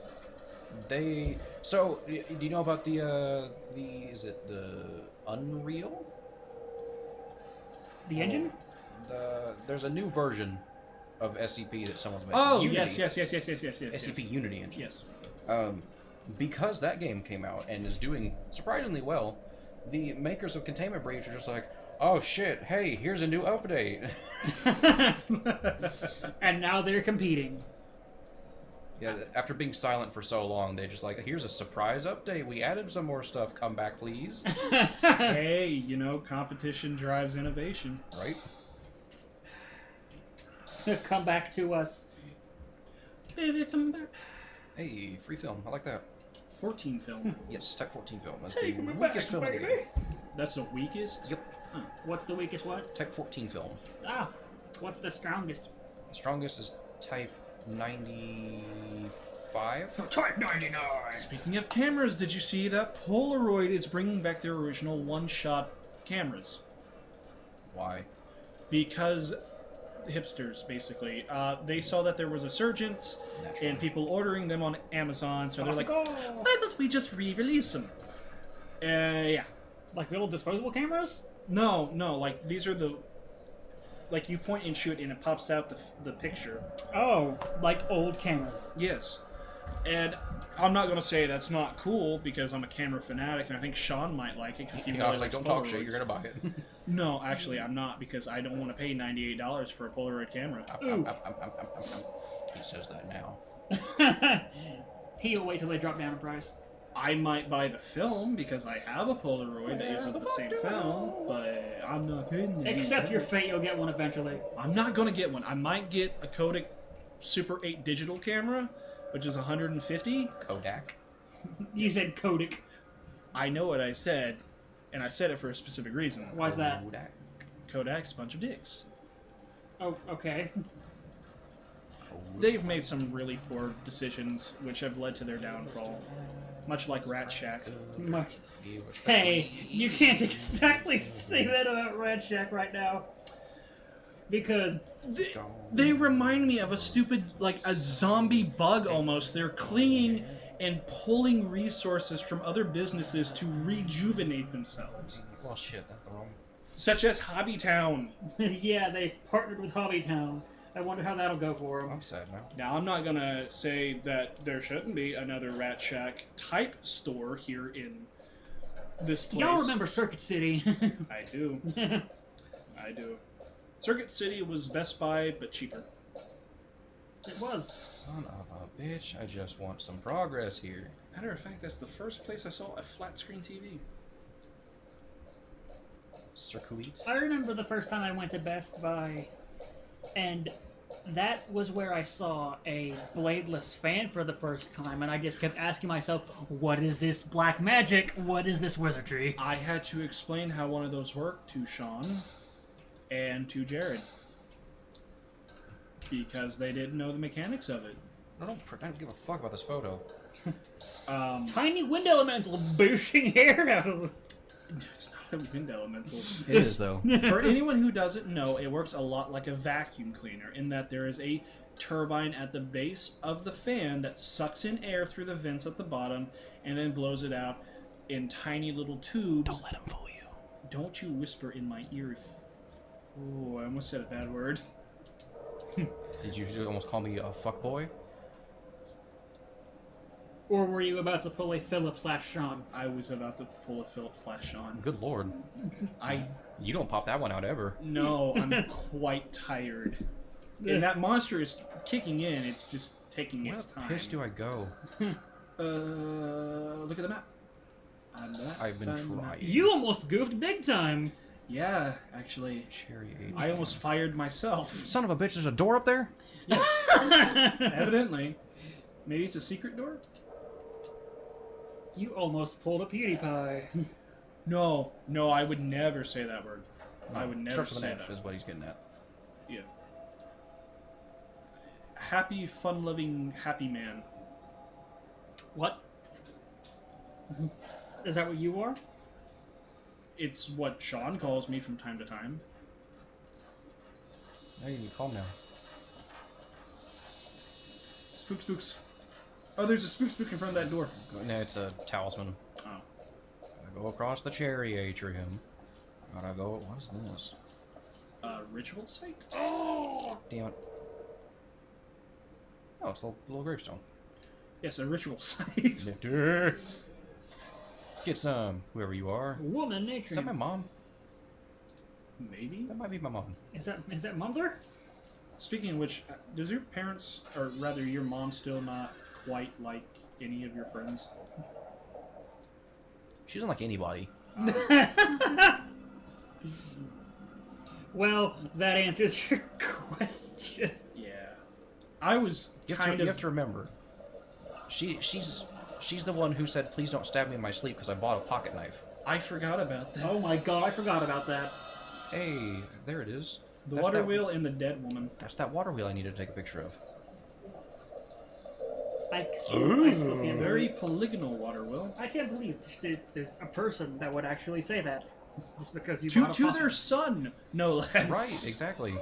So, do you know about is it the Unreal? The engine? There's a new version of SCP that someone's making. Oh, Unity. yes. SCP Unity engine. Yes. Because that game came out and is doing surprisingly well, the makers of Containment Breach are just like, Oh shit! Hey, here's a new update. And now they're competing. Yeah, after being silent for so long, they just like, here's a surprise update. We added some more stuff. Come back, please. Hey, you know, competition drives innovation. Right? Come back to us. Baby, come back. Hey, free film. I like that. 14 film. Yes, Type 14 film. That's Take the me weakest back, film in the baby. game. That's the weakest? Yep. What's the weakest one? Type 14 film. Ah, what's the strongest? The strongest is Type 95. Type 99. Speaking of cameras, did you see that Polaroid is bringing back their original one-shot cameras? Why? Because hipsters, basically. They saw that there was a surgence Naturally. and people ordering them on Amazon, so they're like, Oh, why don't we just re-release them? Yeah. like little disposable cameras? No, like, these are the... Like, you point and shoot and it pops out the picture. Oh, like old cameras. Yes. And I'm not going to say that's not cool because I'm a camera fanatic and I think Sean might like it because he I really was like, likes don't talk shit. Polaroids. You're gonna buy it. No, actually, I'm not because I don't want to pay $98 for a Polaroid camera. Oof. He says that now. He'll wait till they drop down in price. I might buy the film because I have a Polaroid that uses the same film, but I'm not paying $98. Accept your fate, you'll get one eventually. I'm not going to get one. I might get a Kodak Super 8 digital camera, which is $150. Kodak. You said Kodak. I know what I said, and I said it for a specific reason. Why's that? Kodak. Kodak's a bunch of dicks. Oh, okay. They've made some really poor decisions, which have led to their downfall. Much like Rat Shack. Much. Give it Hey, you can't exactly say that about Red Shack right now. Because They remind me of a stupid, like a zombie bug almost. They're clinging and pulling resources from other businesses to rejuvenate themselves. Well, shit, that's the wrong. Such as Hobbytown. yeah, they partnered with Hobbytown. I wonder how that'll go for them. I'm sad now. Now, I'm not gonna say that there shouldn't be another Rat Shack type store here in this place. Y'all remember Circuit City? I do. I do. Circuit City was Best Buy, but cheaper. It was. Son of a bitch, I just want some progress here. Matter of fact, that's the first place I saw a flat screen TV. Circuit. I remember the first time I went to Best Buy, and that was where I saw a bladeless fan for the first time, and I just kept asking myself, what is this black magic? What is this wizardry? I had to explain how one of those worked to Sean and to Jared because they didn't know the mechanics of it. I don't give a fuck about this photo. Tiny wind elemental bushing air out of... It's not a wind elemental. It is though. For anyone who doesn't know, it works a lot like a vacuum cleaner in that there is a turbine at the base of the fan that sucks in air through the vents at the bottom and then blows it out in tiny little tubes. Don't let him fool you. Don't you whisper in my ear. Oh, I almost said a bad word. Did you almost call me a fuckboy? Or were you about to pull a Philip / Sean? I was about to pull a Philip / Sean. Good lord. You don't pop that one out ever. No, I'm quite tired. And that monster is kicking in. It's just taking Where its the time. piss do I go? Look at the map. On that I've been time map. trying. You almost goofed big time. Yeah, actually. Cherry age. I almost fired myself. Son of a bitch, there's a door up there? Evidently. Maybe it's a secret door? You almost pulled a PewDiePie. No, I would never say that word. I would never Starts with say an F that. is what he's getting at. Yeah. Happy, fun-loving, happy man. What? Is that what you are? It's what Sean calls me from time to time. Now you can calm now. Spooks. Oh, there's a spook in front of that door. No, it's a talisman. Oh. Gotta go across the cherry atrium. Gotta go. What is this? Ritual site? Damn it. Oh, it's a little gravestone. Yes, a ritual site. Get some, whoever you are. Woman nature. Is that my mom? Maybe. That might be my mom. Is that Mother? Speaking of which, does your parents, or rather your mom, still not quite like any of your friends? She doesn't like anybody. Well, that answers your question. Yeah. I was You kind have of... to remember. She's the one who said, "Please don't stab me in my sleep," because I bought a pocket knife. I forgot about that. Oh my god, I forgot about that. Hey, there it is. The That's water that- wheel and the dead woman. That's that water wheel I needed to take a picture of. I still can't Very polygonal water wheel. I can't believe there's a person that would actually say that just because you To bought a pocket. their son, no less. Right, exactly.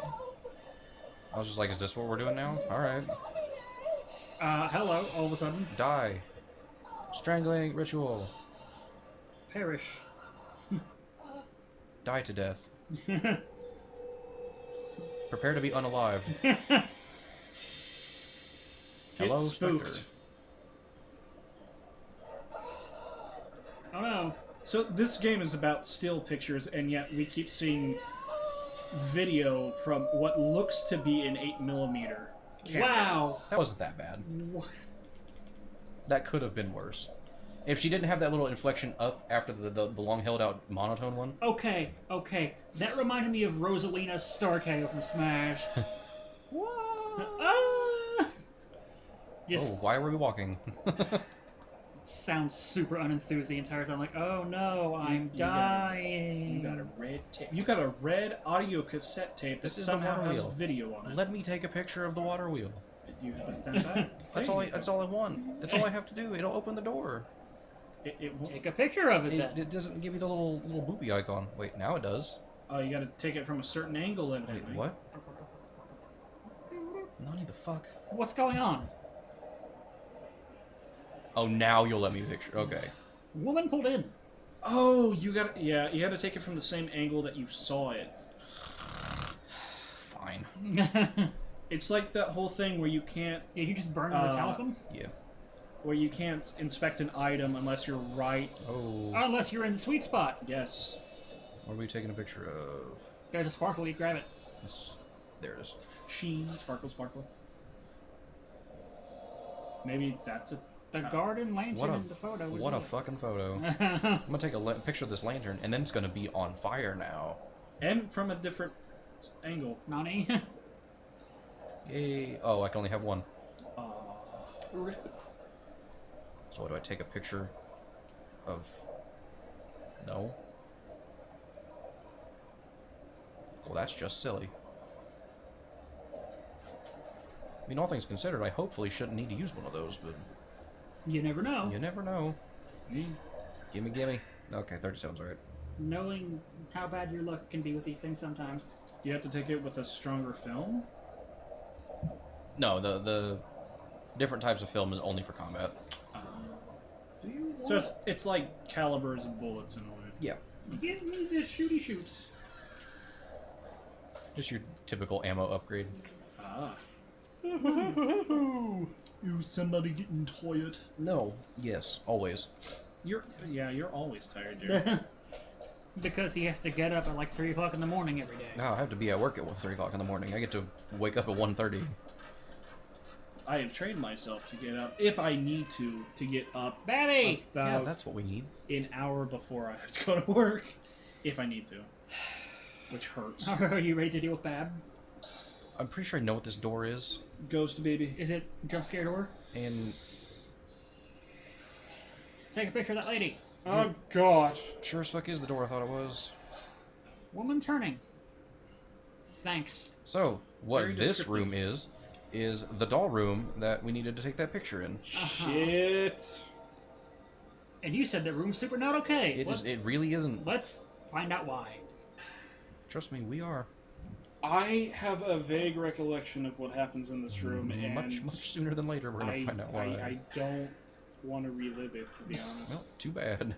I was just like, is this what we're doing now? Alright. Hello, all of a sudden. Die. Strangling ritual. Perish. Die to death. Prepare to be unalived. Get Hello, spooked. Spectre. Oh no. So this game is about still pictures, and yet we keep seeing video from what looks to be an 8mm camera. Wow. That wasn't that bad. Wha- That could have been worse. If she didn't have that little inflection up after the long held out monotone one. Okay. That reminded me of Rosalina's Star KO from Smash. Ah! Oh, Just why were we walking? sounds super unenthused the entire time. Like, oh no, I'm you got dying. You got a red tape. You got a red audio cassette tape that This is the somehow water has wheel. video on it. Let me take a picture of the water wheel. You have to stand back. That's all I want. That's all I have to do. It'll open the door. It won't. Take a picture of it, then. It doesn't give you the little boopy icon. Wait, now it does. Oh, you got to take it from a certain angle, Wait, evidently. what? Nani the fuck? What's going on? Oh, now you'll let me picture. Okay. Woman pulled in. Oh, you got yeah. You had to take it from the same angle that you saw it. Fine. It's like that whole thing where you can't Did you just burn the talisman? Yeah. inspect an item unless you're right. Oh. Unless you're in the sweet spot. Yes. What are we taking a picture of? There's a sparkle, you grab it. There it is. Sheen, sparkle, sparkle. Maybe that's a. The garden lantern What a in the photo. Was what a it? fucking photo. I'm gonna take a picture of this lantern, and then it's gonna be on fire now. And from a different angle. Nani? Yay! Oh, I can only have one. Rip. So what, do I take a picture of? No. Well, that's just silly. I mean, all things considered, I hopefully shouldn't need to use one of those, but You never know. you never know. Gimme. Okay, 37's alright. Knowing how bad your luck can be with these things sometimes. You have to take it with a stronger film. No, the different types of film is only for combat. So it's like calibers and bullets in a way. Yeah. Give me the shooty shoots. Just your typical ammo upgrade. Ah. You somebody getting tired? No. Yes. Always. You're always tired, Jerry. Because he has to get up at like 3 o'clock in the morning every day. No, I have to be at work at 3 o'clock in the morning. I get to wake up at 1:30. I have trained myself to get up if I need to get up Babby! Yeah, about that's what we need. an hour before I have to go to work, if I need to, which hurts. Are you ready to deal with Bab? I'm pretty sure I know what this door is, Ghost baby. Is it jump scare door? and Take a picture of that lady. Oh God. sure as fuck is the door I thought it was. Woman turning. Thanks. So, what Very this descriptive. room is the doll room that we needed to take that picture in. Shit. And you said the room's super not okay. It really isn't. Let's find out why. Trust me, we are. I have a vague recollection of what happens in this room, and Much sooner than later, we're gonna find out why. I don't want to relive it, to be honest. Well, too bad.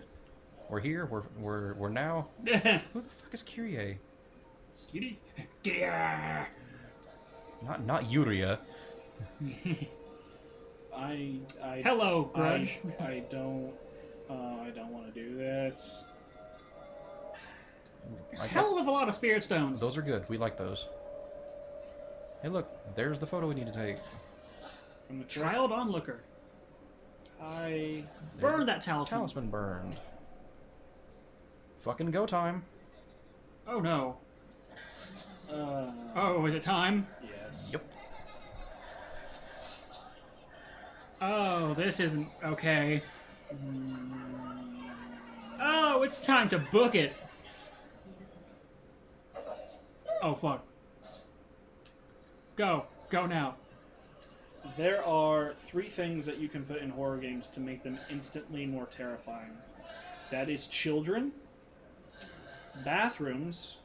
We're here. We're now. Who the fuck is Kyrie? Kitty. Get here. Not Yuria. I Hello, Grudge. I don't want to do this. I got- Hell of a lot of spirit stones. those are good. We like those. Hey, look. There's the photo we need to take. From the Child onlooker. I. Burn that talisman. Talisman burned. Fucking go time. Oh no. Uh, Oh, is it time? yes. Yep. Oh, this isn't okay. Oh, it's time to book it. Oh, fuck. Go. Go now. There are 3 things that you can put in horror games to make them instantly more terrifying. That is children, bathrooms,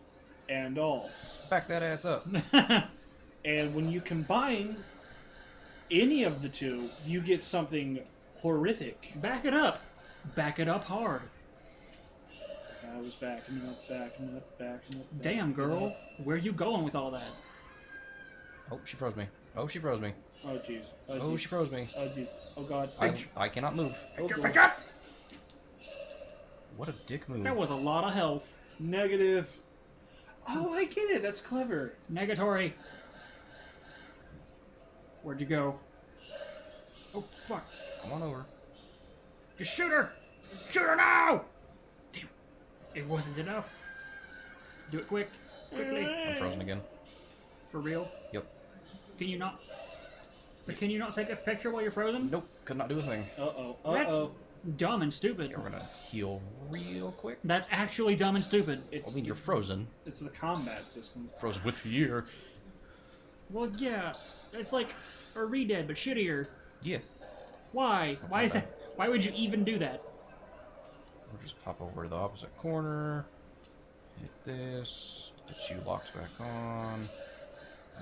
and dolls. Back that ass up. And when you combine any of the 2, you get something horrific. Back it up. Back it up hard. So I was backing up, backing up, backing up. Damn, girl. Where you going with all that? Oh, she froze me. Oh, she froze me. Oh jeez. Oh, jeez. she froze me. Oh jeez. Oh god. I cannot move. Oh, Back gosh. up! What a dick move. That was a lot of health. Negative. Oh, I get it. That's clever. Negatory. Where'd you go? Oh, fuck. Come on over. Just shoot her! Shoot her now! Damn. It wasn't enough. Do it quick. Quickly. I'm frozen again. For real? Yep. Can you not... So can you not take a picture while you're frozen? Nope. Could not do a thing. Uh-oh. That's Uh-oh. dumb and stupid. Yeah, we're gonna heal real quick. That's actually dumb and stupid. I It's mean, you're frozen. it's the combat system. Frozen with fear. Well, yeah. It's like a Redead, but shittier. Yeah. Why? Why is that? Why would you even do that? We'll just pop over to the opposite corner. Hit this. Get you locked back on.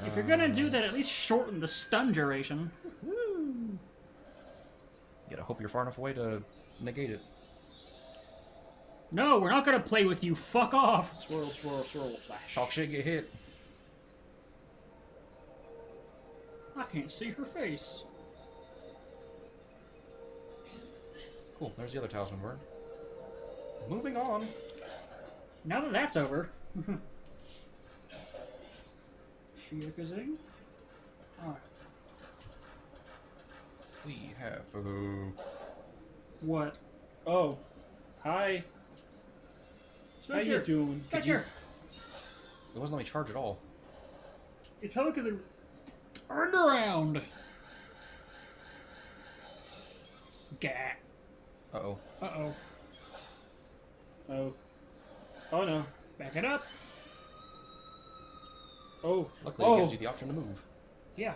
If you're gonna do that, at least shorten the stun duration. You gotta hope you're far enough away to negate it. No, we're not gonna play with you. Fuck off. Swirl, swirl, swirl, flash. Talk shit, get hit. I can't see her face. Cool, there's the other talisman bird. Moving on. Now that that's over. Shiakazing? Alright. We have. Ooh. What? Oh. Hi. How you doing? Spectre! It wasn't let me charge at all. It's probably because it turned around. Gah. Uh-oh. Uh-oh. Oh. Oh no. Back it up. Oh. Luckily, it gives you the option to move. Yeah.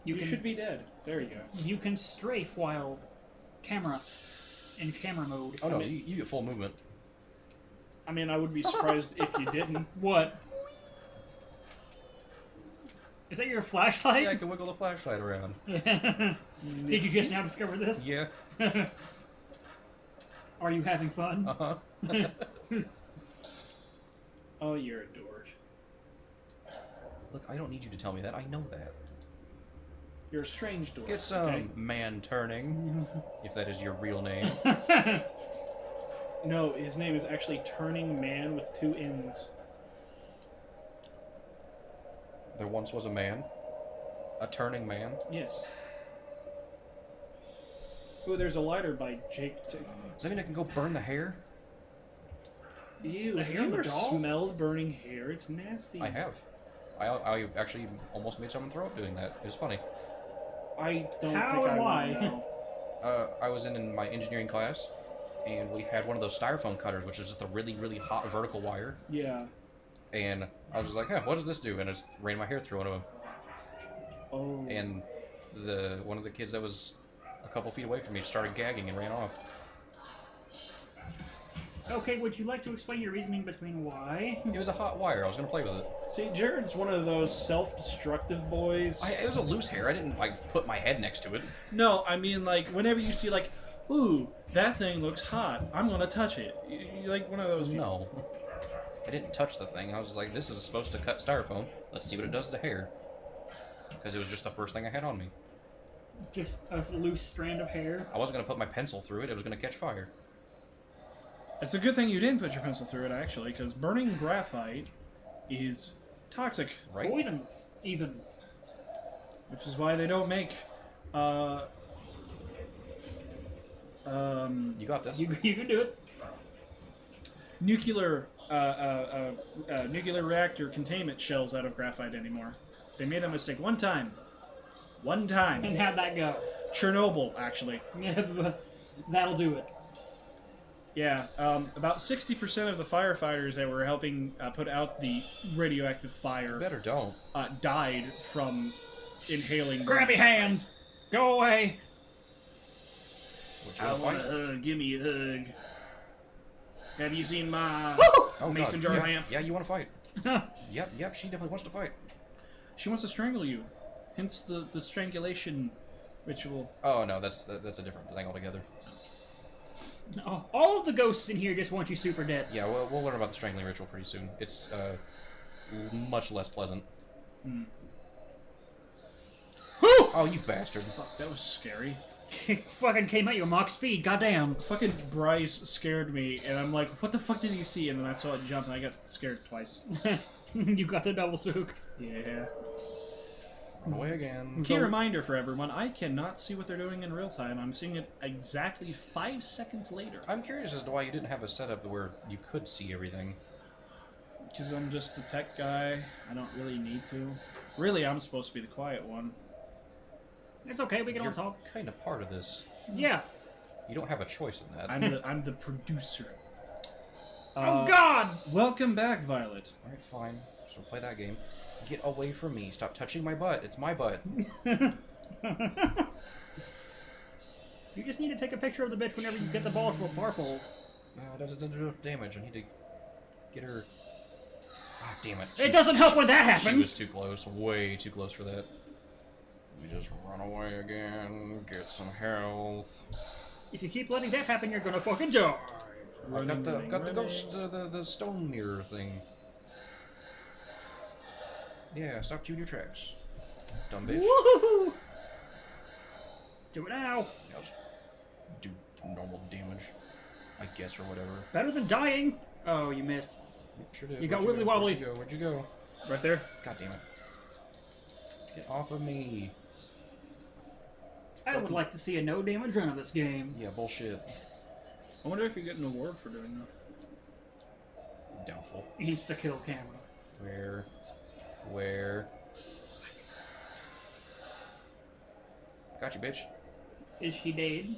You can, should be dead. There you go. You can strafe while in camera mode. Oh no, I mean- you get full movement. I mean, I would be surprised if you didn't. What? Is that your flashlight? Yeah, I can wiggle the flashlight around. Did you just now discover this? Yeah. Are you having fun? Uh-huh. Oh, you're a dork. Look, I don't need you to tell me that. I know that. You're a strange dork. Get some okay? man turning, if that is your real name. No, his name is actually Turning Man with 2 N's. There once was a man. A turning man. Yes. Oh, there's a lighter by Jake. Does that mean I can go burn the hair? Ew, The have hair you of the ever doll? smelled burning hair? It's nasty. I have. I actually almost made someone throw up doing that. It was funny. I don't How think I and want why? to know. I was in my engineering class, and we had one of those styrofoam cutters, which is just a really, really hot vertical wire. Yeah. And I was just like, what does this do? And I just ran my hair through one of them. Oh. And one of the kids that was a couple feet away from me started gagging and ran off. Okay, would you like to explain your reasoning between why? It was a hot wire. I was gonna play with it. See, Jared's one of those self-destructive boys. It was a loose hair. I didn't like put my head next to it. No, I mean, like, whenever you see, like, ooh, that thing looks hot, I'm gonna touch it. You're like one of those people. No, I didn't touch the thing. I was just like, this is supposed to cut styrofoam. Let's see what it does to hair. Because it was just the first thing I had on me. Just a loose strand of hair? I wasn't gonna put my pencil through it. It was gonna catch fire. It's a good thing you didn't put your pencil through it, actually, because burning graphite is toxic, Right? Poison, even. which is why they don't make. You got this. You can do it. Nuclear nuclear reactor containment shells out of graphite anymore. They made that mistake one time. One And time. how'd that go? Chernobyl, actually. That'll do it. Yeah, about 60% of the firefighters that were helping put out the radioactive fire Better don't. died from inhaling. Grabby hands! Go away! What you I wanna want a fight? hug. Give me a hug. Have you seen my Oh, mason God. jar yeah. lamp? Yeah, you want to fight. Yep, she definitely wants to fight. She wants to strangle you. Hence the strangulation ritual. Oh, no, that's a different thing altogether. Oh, all of the ghosts in here just want you super dead. Yeah, we'll learn about the strangling ritual pretty soon. It's much less pleasant. Whew! Oh, you bastard. Fuck, that was scary. Fucking came at you at Mach speed, goddamn. Fucking Bryce scared me, and I'm like, what the fuck did he see? And then I saw it jump, and I got scared twice. You got the double spook. Yeah. Run away again. Key reminder for everyone, I cannot see what they're doing in real time. I'm seeing it exactly 5 seconds later. I'm curious as to why you didn't have a setup where you could see everything. Because I'm just the tech guy. I don't really need to. Really, I'm supposed to be the quiet one. It's okay, we can all You're talk. kind of part of this. Yeah. You don't have a choice in that. I'm the producer. Oh god! Welcome back, Violet. Alright, fine. So play that game. Get away from me. Stop touching my butt. It's my butt. You just need to take a picture of the bitch whenever you get the ball for a barful. No, it doesn't do enough damage. I need to get her... Ah, damn it. It doesn't help when that She was happens! too close. Way too close for that. Let me just run away again. Get some health. If you keep letting that happen, you're gonna fucking die. I've got the ghost, the stone mirror thing. Yeah, stop you in your tracks. Dumb bitch. Woohoo! Do it now! Yeah, I'll just do normal damage, I guess, or whatever. Better than dying! Oh, you missed. Sure did. You got Where'd wibbly go? wobblies. Where'd you go? Right there. God damn it. Get off of me. I would like to see a no damage run of this game. Yeah, bullshit. I wonder if you get an award for doing that. Doubtful. Insta kill camera. Where? Got you, bitch. Is she dead?